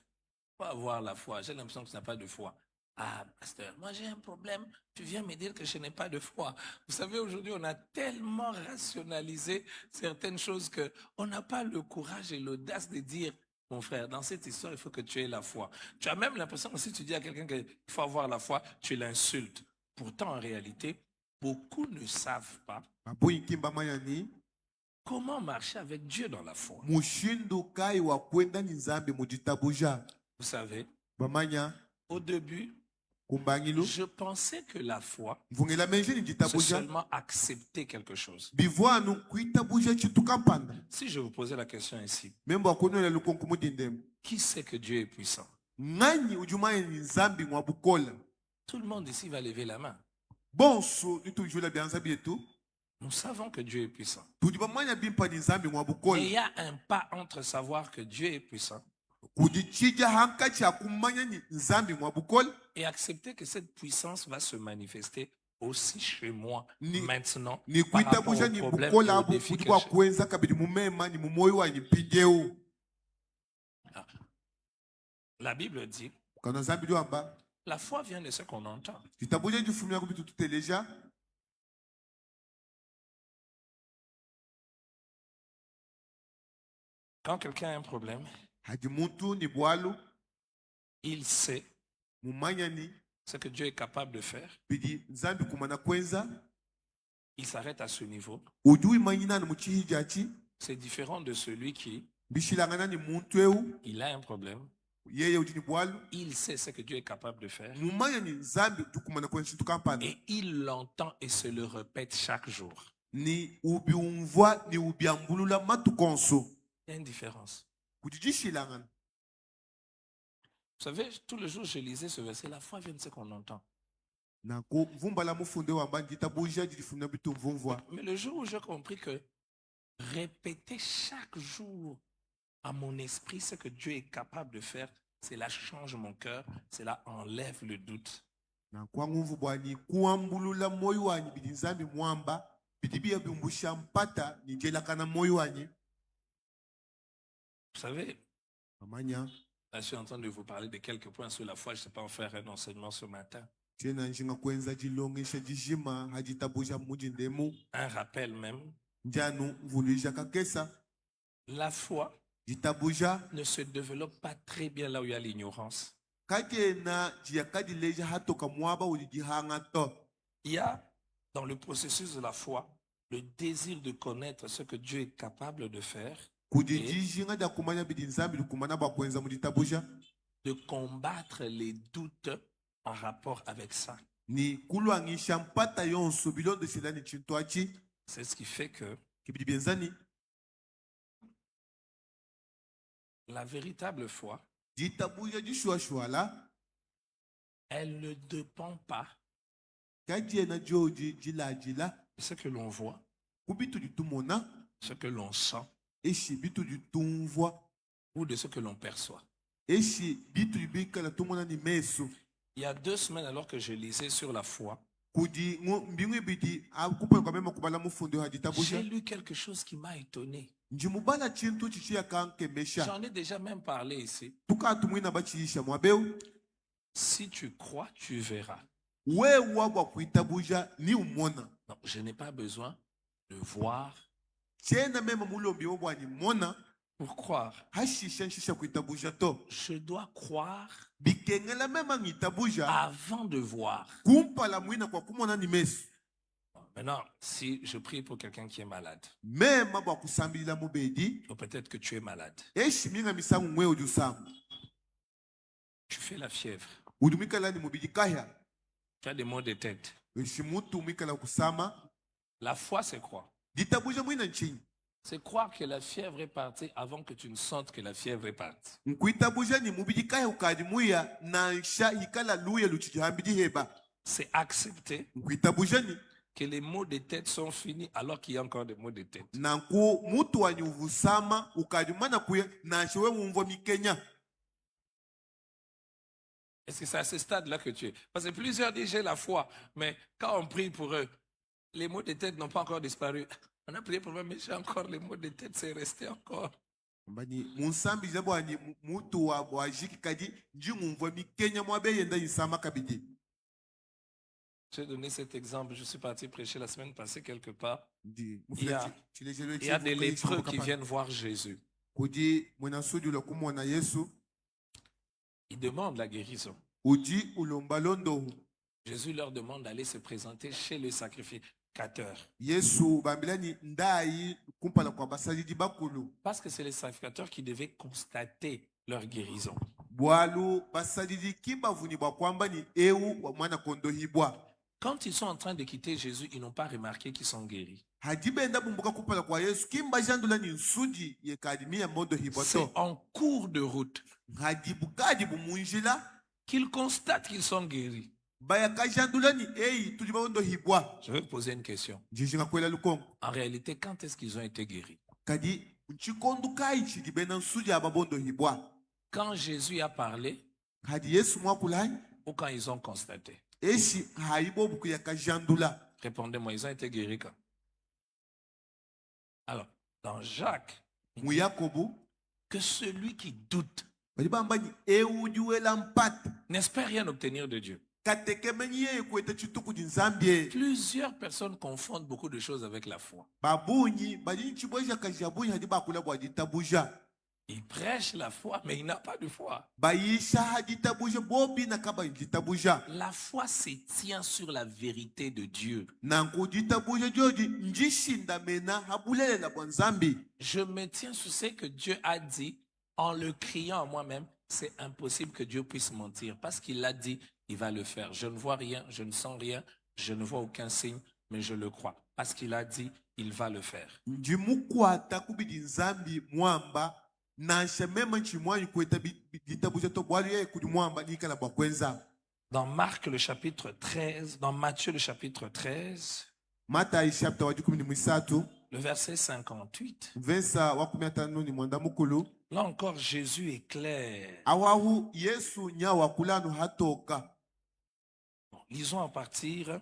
faut avoir la foi. J'ai l'impression que tu n'as pas de foi. Ah, pasteur, moi j'ai un problème. Tu viens me dire que je n'ai pas de foi. Vous savez, aujourd'hui, on a tellement rationalisé certaines choses qu'on n'a pas le courage et l'audace de dire, mon frère, dans cette histoire, il faut que tu aies la foi. Tu as même l'impression que si tu dis à quelqu'un qu'il faut avoir la foi, tu l'insultes. Pourtant, en réalité, beaucoup ne savent pas babuyi nkimba mayani comment marcher avec Dieu dans la foi. mushindu kai wa kwenda ni nzambe mujitabuja Vous savez, bamanya au début, kumbangilu je pensais que la foi, mvungela menje ni c'est jitabuja seulement accepter quelque chose. bivwanu kuitabuja chitu kampanda Si je vous posais la question ici, membo akunela lukonku mudindemu qui sait que Dieu est puissant? ng'anyi ujumaye ni nzambi mwa bukola Tout le monde ici va lever la main. bonso litujula byanza byetu Nous savons que Dieu est puissant. tudi bamanya bimpa ni nzambi mwa Mais bukola il y a un pas entre savoir que Dieu est puissant kudi chija hanka cha kumanya ni nzambi mwa bukola et accepter que cette puissance va se manifester aussi chez moi Ni- maintenant ni par rapport kuitabuja aux ni problèmes et bukola aux abo défis kudi que kwa j'ai. kwenza kabidi mumema ni mumoyo wa ni pijeu La Bible dit, kana nzambi liwamba la foi vient de ce qu'on entend. titabuja jifumia kubitu tuteleja Quand quelqu'un a un problème, hadi muntu ni bwalu il sait mumanyani ce que Dieu est capable de faire. bidi nzambi kumana kwenza Il s'arrête à ce niveau. ujui manyina mu chihijachi C'est différent de celui qui, bishilangana ni muntu eu il a un problème. yeye udi ni bwalu Il sait ce que Dieu est capable de faire. mumanyani nzambi tukumana kwenza tukampana Et il l'entend et se le répète chaque jour. ni ubiumvwa ni ubiambulula matukonso Il y a une différence. kujijishilangana. Vous savez, tout le jour, je lisais ce verset. La foi vient de ce qu'on entend. Nako mvumbala mufunde wamba nditabuja jilifuna bitu mvumvwa. Mais le jour où j'ai compris que répéter chaque jour à mon esprit ce que Dieu est capable de faire, cela change mon cœur, cela enlève le doute. Na kwa nguvu bwani kuambulula moyo wanyi bidi nzambi mwamba bidi bia biumbusha mpata nijela kana moyo wanyi. Vous savez, Amanya là, je suis en train de vous parler de quelques points sur la foi. Je ne sais pas en faire un enseignement ce matin. tena njinga kwenza jilongesha jijima hajitabuja muji ndemu Un rappel même. njanu mvulija kakesa La foi jitabuja ne se développe pas très bien là où il y a l'ignorance. kake na jiyakadileja hatoka mwaba ulijihanga to. Il y a dans le processus de la foi le désir de connaître ce que Dieu est capable de faire, Kujijinga ja kumanya bidi nzambi kumana ba kwenza mujitabuja de combattre les doutes en rapport avec ça. ni kulwangisha mpata yonso bilondo silani chintwachi C'est ce qui fait que kibidi benzani la véritable foi, jitabuja jishwashwala elle ne dépend pas kaje na joji jilajila de ce que l'on voit, kubitu jitumona ce que l'on sent eshi bitu jitumvwa ou de ce que l'on perçoit. eshi bitu jibikala tumona ni meso Il y a 2 semaines, alors que je lisais sur la foi, kudi mbingu bidi akupa kwa mema kubala mufundo j'ai hajitabuja lu quelque chose qui m'a étonné. njimubala chintu chichia kanke mesha J'en ai déjà même parlé ici. tukatumwina bachiisha mwabeu Si tu crois, tu verras. wewa bwa kuitabuja ni umona Non, je n'ai pas besoin de voir chena mema mulombi wobwani mona pour croire. hashisha nshisha kuitabuja to Je dois croire bikengela mema ngitabuja avant de voir. kumpala mwina kwa kumona ni meso Maintenant, si je prie pour quelqu'un qui est malade, mema bwa kusambilila mubedi ou peut-être que tu es malade, eshi minga misangu mwe ujusamu tu fais la fièvre, udumikala ni mubidi kaya tu as des maux de tête. eshi mutu umikala kusama La foi, c'est quoi? jitabuja mwina nchini C'est croire que la fièvre est partie avant que tu ne sentes que la fièvre est partie. nkuitabuja ni mubidi kaya ukadi muya na nsha ikala luya luchijihambidi heba C'est accepter nkuitabuja ni que les maux de tête sont finis alors qu'il y a encore des maux de tête. nanku mutu wanyi uvusama ukadi mana kuya na nshewe mumvo mikenya. Est-ce que c'est à ce stade-là que tu es? Parce que plusieurs disent j'ai la foi, mais quand on prie pour eux, les maux de tête n'ont pas encore disparu. On a prié pour eux, mais j'ai encore les maux de tête, c'est resté encore. Mbani munsambi jabwani mutu wa bwajiki kadi njimumvo mikenya mwabe yenda isama kabidi. J'ai donné cet exemple, je suis parti prêcher la semaine passée quelque part. Il Il y a des lépreux qui viennent voir Jésus. Kudi mwenasudu la kumona Yesu Ils demandent la guérison. uji ulombalondo Jésus leur demande d'aller se présenter chez le sacrificateur. Yesu bambilani ndai kumpala kwa basajidi bakulu Parce que c'est les sacrificateurs qui devaient constater leur guérison. bwalu basajidi kimbavuni bwa kwamba ni eu wa mwana kondo hibwa Quand ils sont en train de quitter Jésus, ils n'ont pas remarqué qu'ils sont guéris. hajibenda bumbuka kumpala kwa Yesu kimba jandula ni nsuji yekadimia mondo hibwa C'est to en cours de route hajibukadi bumunjila qu'ils constatent qu'ils sont guéris. bayaka jandula ni ei tuliba mondo hibwa Je vais vous poser une question. njinga kwela lukongo En réalité, quand est-ce qu'ils ont été guéris? kadi nchikondu kaichi dibena nsuji ababondo hibwa Quand Jésus a parlé hadi Yesu mwakulai ou quand ils ont constaté? eshi haibo buku yakajandula Répondez-moi, ils ont été guéris quand? Alors, dans Jacques, muyakobu que celui qui doute balibambani eujuela mpata n'espère rien obtenir de Dieu. katekemenyi yeye kwete chituku dinzambie Plusieurs personnes confondent beaucoup de choses avec la foi. babunyi bali nchibweja kajabunyi hadi bakula bwa ditabuja Il prêche la foi, mais il n'a pas de foi. bayisha haditabuje bobi nakaba jitabuja La foi se tient sur la vérité de Dieu. nanko jitabuje joji njishinda mena habulelela bwa nzambi. Je me tiens sur ce que Dieu a dit en le criant à moi-même. C'est impossible que Dieu puisse mentir parce qu'il l'a dit, il va le faire. Je ne vois rien, je ne sens rien, je ne vois aucun signe, mais je le crois. Parce qu'il a dit, il va le faire. Njimukwata kubidi nzambi mwamba na shemema nchimwanyi kweta jitabuje to bwali ye kudi mwamba nikala bwa kwenza. Dans Marc le chapitre 13, dans Matthieu le chapitre 13, Matayi chapter wa 13 le verset 58. versa wa 15 ni mwanda mukulu. Là encore, Jésus est clair. Awahu Yesu nya wakulanu hatoka. Lisons à partir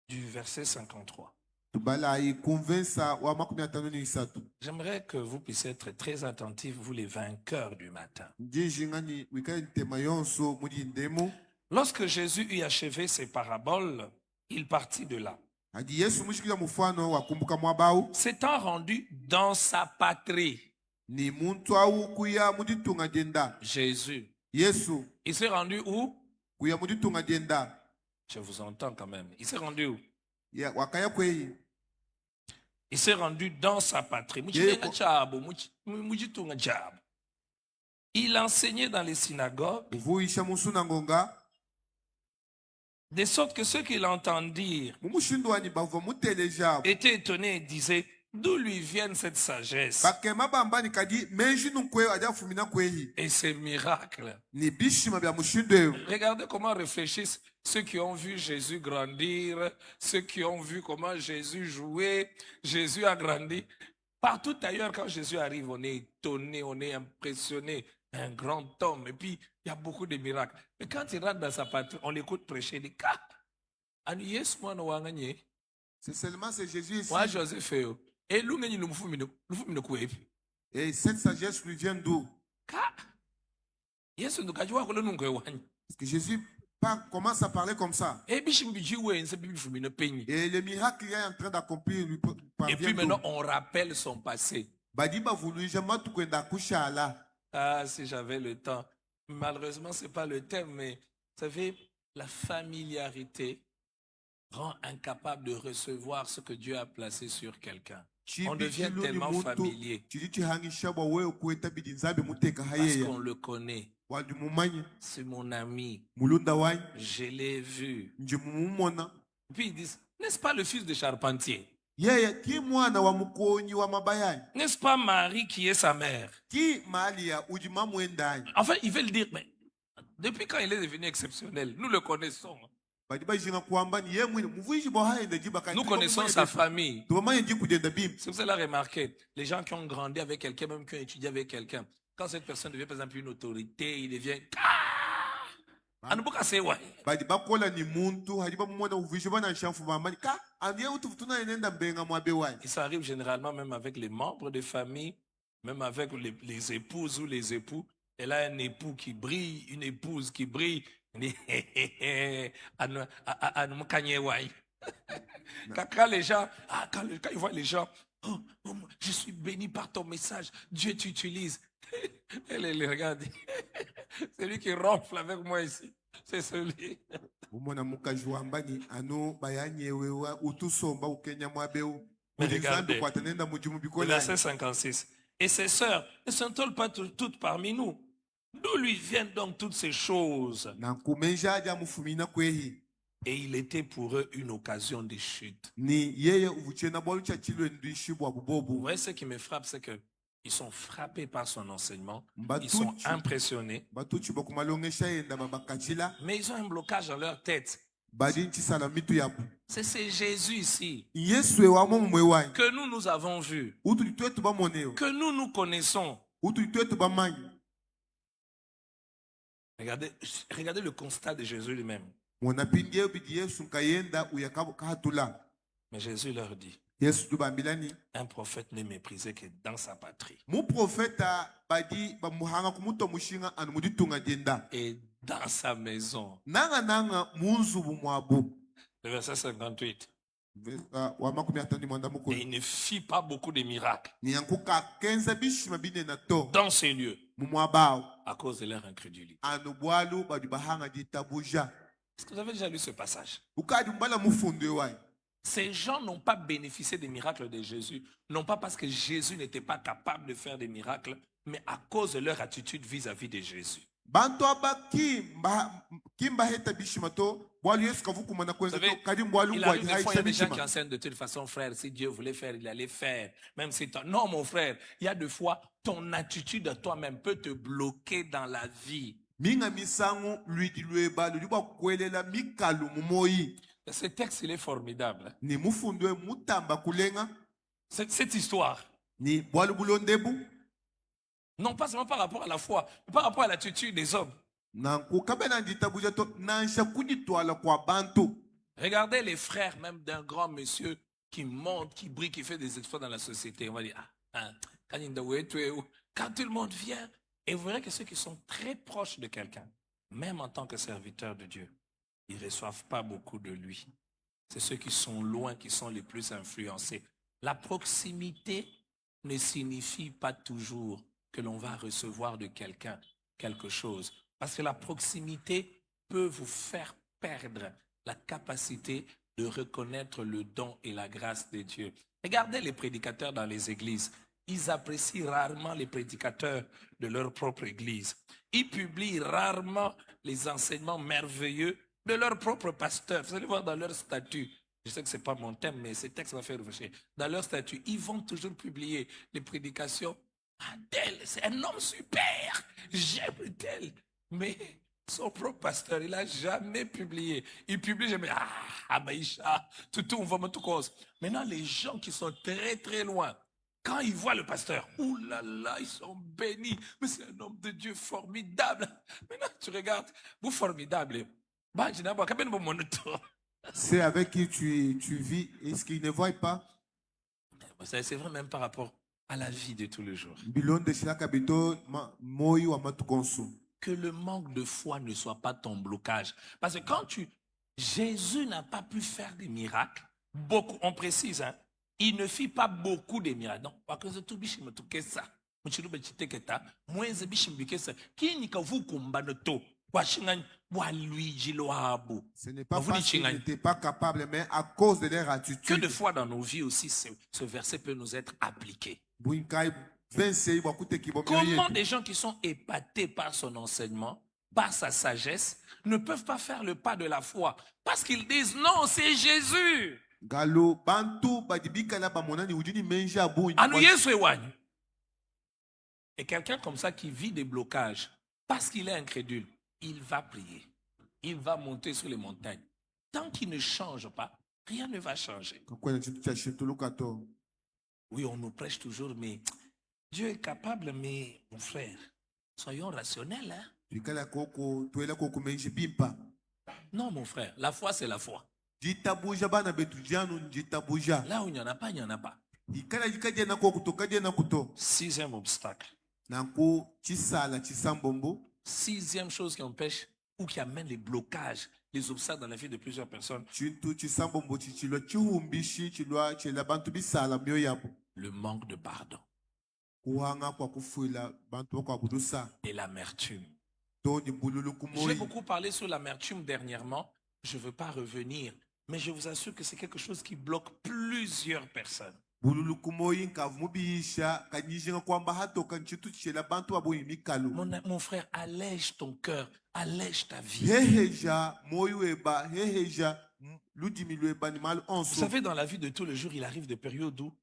du verset 53. Tubalayi kumvensa wa 15 J'aimerais que vous puissiez être très attentifs, vous les vainqueurs du matin. njijingani wikali ntema yonso mudi ndemo. Lorsque Jésus eut achevé ses paraboles, il partit de là. Hadi Yesu mushikila mufano wakumbuka mwabau S'étant rendu dans sa patrie, ni muntu au kuya mudi tunga jenda. Jésus, Yesu il s'est rendu où? kuya mudi tunga jenda. Je vous entends quand même. Il s'est rendu où? Ya wakaya kwei. Il s'est rendu dans sa patrie. Il enseignait dans les synagogues, Uvuisha musuna ngonga. de sorte que ceux qui l'entendirent Mumushindwani bava muteleja. étaient étonnés et disaient, d'où lui viennent cette sagesse Bakema bambani kadi menji nunkwe aja fumina kwei. et ces miracles? Ni bishima bya mushindwe. Regardez comment réfléchissent ceux qui ont vu Jésus grandir, ceux qui ont vu comment Jésus jouait, Jésus a grandi. Partout ailleurs, quand Jésus arrive, on est étonné, on est impressionné. Un grand homme. Et puis, il y a beaucoup de miracles. Mais quand il rentre dans sa patrie, on l'écoute prêcher. Il dit, C'est seulement c'est Jésus ici. moi, Joseph, et l'ungeni nous Et cette sagesse lui vient d'où? Yesu ndukajua kule nungwe wanyi. Parce que Jésus commence à parler comme ça. Et bishimbichi wense bibifumine penyi. Et le miracle qu'il est en train d'accomplir lui Et puis parvient maintenant, d'où? on rappelle son passé. Badiba voulu jamais tout kwenda kushala. Ah, si j'avais le temps. Malheureusement, ce n'est pas le thème, mais vous savez, la familiarité rend incapable de recevoir ce que Dieu a placé sur quelqu'un. On devient tellement familier parce qu'on le connaît. C'est mon ami. Je l'ai vu. Puis ils disent, n'est-ce pas le fils de charpentier? N'est-ce pas Marie qui est sa mère? Enfin, ils veulent dire, mais depuis quand il est devenu exceptionnel? Nous le connaissons. Nous connaissons sa famille. C'est pour cela remarquez, les gens qui ont grandi avec quelqu'un, même qui ont étudié avec quelqu'un, quand cette personne devient par exemple une autorité, il devient... Et ça arrive généralement même avec les membres de famille, même avec les épouses ou les époux. Elle a un époux qui brille, une épouse qui brille. Quand les gens, quand ils voient les gens, oh, je suis béni par ton message, Dieu t'utilise. Elle les regarde. C'est lui qui ronfle avec moi ici. C'est celui. Mais regardez, le verset 56. Et ses sœurs ne sont-elles pas toutes parmi nous? D'où lui viennent donc toutes ces choses? Et il était pour eux une occasion de chute. Vous voyez, ce qui me frappe, c'est que ils sont frappés par son enseignement. Ils sont impressionnés. Mais ils ont un blocage dans leur tête. C'est Jésus ici que nous avons vu, que nous connaissons. Regardez le constat de Jésus lui-même. Mais Jésus leur dit, un prophète n'est méprisé que dans sa patrie et dans sa maison. Le verset 58. Wa makumi atano mwanda Et mukulu. il ne fit pas beaucoup de miracles Ni yankuka kenza bishima bine na to. dans ces lieux Mumwabao. à cause de leur incrédulité. Anubwalu badibahanga jitabuja. Est-ce que vous avez déjà lu ce passage? Ukadi mbala mufunde wai. Ces gens n'ont pas bénéficié des miracles de Jésus, non pas parce que Jésus n'était pas capable de faire des miracles, mais à cause de leur attitude vis-à-vis de Jésus. Bantu aba kimba heta bishima to. Bwalu Yesu kavuku mana Vous kwenza savez, to. Kadi mbwalu il ngwa arrive des fois, il y a des gens qui bishima. enseignent de toute façon, frère, si Dieu voulait faire, il allait faire. Même si non, mon frère, il y a des fois, ton attitude à toi-même peut te bloquer dans la vie. Minga misangu luidi lueba ludiba kwelela mikalu mumoyi. Ce texte, il est formidable. Ni mufundwe mutamba kulenga. Cette histoire, Ni bwalu bulondebu. non pas seulement par rapport à la foi, mais par rapport à l'attitude des hommes. Nanku kabena jitabuja to. Nansha kujitwala kwa bantu. Regardez les frères même d'un grand monsieur qui monte, qui brille, qui fait des exploits dans la société. On va dire, quand tout le monde vient, et vous verrez que ceux qui sont très proches de quelqu'un, même en tant que serviteurs de Dieu, ils ne reçoivent pas beaucoup de lui. C'est ceux qui sont loin qui sont les plus influencés. La proximité ne signifie pas toujours que l'on va recevoir de quelqu'un quelque chose. Parce que la proximité peut vous faire perdre la capacité de reconnaître le don et la grâce de Dieu. Regardez les prédicateurs dans les églises. Ils apprécient rarement les prédicateurs de leur propre église. Ils publient rarement les enseignements merveilleux de leur propre pasteur. Vous allez voir dans leur statut. Je sais que ce n'est pas mon thème, mais ce texte va faire réfléchir. Dans leur statut, ils vont toujours publier les prédications. Ah, tel, c'est un homme super. J'aime tel. Mais son propre pasteur, il n'a jamais publié. Il publie jamais. Ah, Maïcha, tout, on va me tout cause. Maintenant, les gens qui sont très, très loin, quand ils voient le pasteur, ouh là là, ils sont bénis. Mais c'est un homme de Dieu formidable. Maintenant, tu regardes, vous formidable. C'est avec qui tu vis. Est-ce qu'il ne voit pas? C'est vrai même par rapport à la vie de tous les jours. Que le manque de foi ne soit pas ton blocage. Parce que quand Jésus n'a pas pu faire des miracles, beaucoup, on précise, hein, il ne fit pas beaucoup de miracles. Non, parce que tout bichim tout que ça. Ce n'est pas parce qu'ils n'étaient pas capables, mais à cause de leur attitude. Que de fois dans nos vies aussi, ce verset peut nous être appliqué. Comment des gens qui sont épatés par son enseignement, par sa sagesse, ne peuvent pas faire le pas de la foi parce qu'ils disent non, c'est Jésus. Et quelqu'un comme ça qui vit des blocages parce qu'il est incrédule, il va prier, il va monter sur les montagnes. Tant qu'il ne change pas, rien ne va changer. Oui, on nous prêche toujours, mais Dieu est capable, mais mon frère, soyons rationnels. Hein? Non, mon frère, la foi, c'est la foi. Là où il n'y en a pas, il n'y en a pas. Sixième obstacle. Sixième chose qui empêche ou qui amène les blocages, les obstacles dans la vie de plusieurs personnes. Le manque de pardon. Et l'amertume. J'ai beaucoup parlé sur l'amertume dernièrement. Je ne veux pas revenir, mais je vous assure que c'est quelque chose qui bloque plusieurs personnes. Mon frère, allège ton cœur, allège ta vie. Vous savez, dans la vie de tous les jours, il arrive des périodes où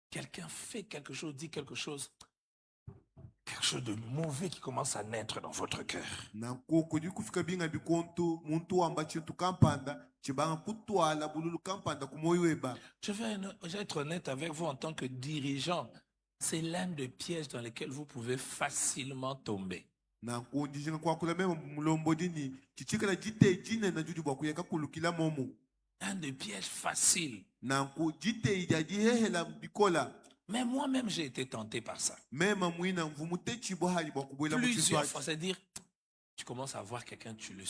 quelqu'un fait quelque chose, dit quelque chose de mauvais qui commence à naître dans votre cœur. Je vais être honnête avec vous en tant que dirigeant. C'est l'un des pièges dans lesquels vous pouvez facilement tomber. Un des pièges faciles. Mais moi-même, j'ai été tenté par ça. Plusieurs fois, c'est-à-dire, tu commences à voir quelqu'un, tu le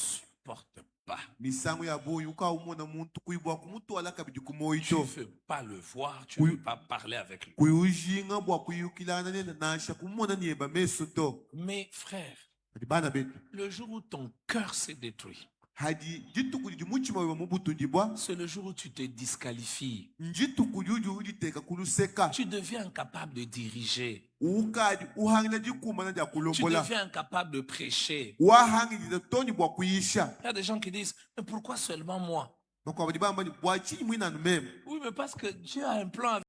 supportes pas. misango ya boyi ukaumona muntu kuibwa kumutwala kabidi Tu kumoito ne veux pas le voir, tu ne Oui. veux pas parler avec lui. kuyujinga bwa kuyukilana nena nasha kumona nieba meso to Mais frère, ati bana betu le jour où ton cœur s'est détruit, hadi jitukuli muchima wewa mubutundi bwa c'est le jour où tu te disqualifies. njitukuli uju ujiteka kuluseka Tu deviens incapable de diriger. ukadi uhangila jikumana dia Tu kulombola deviens incapable de prêcher. wahangilila toni bwa kuyisha Il y a des gens qui disent, mais pourquoi seulement moi? bakwa badi bamba ni bwa chini mwina numeme Oui, mais parce que Dieu a un plan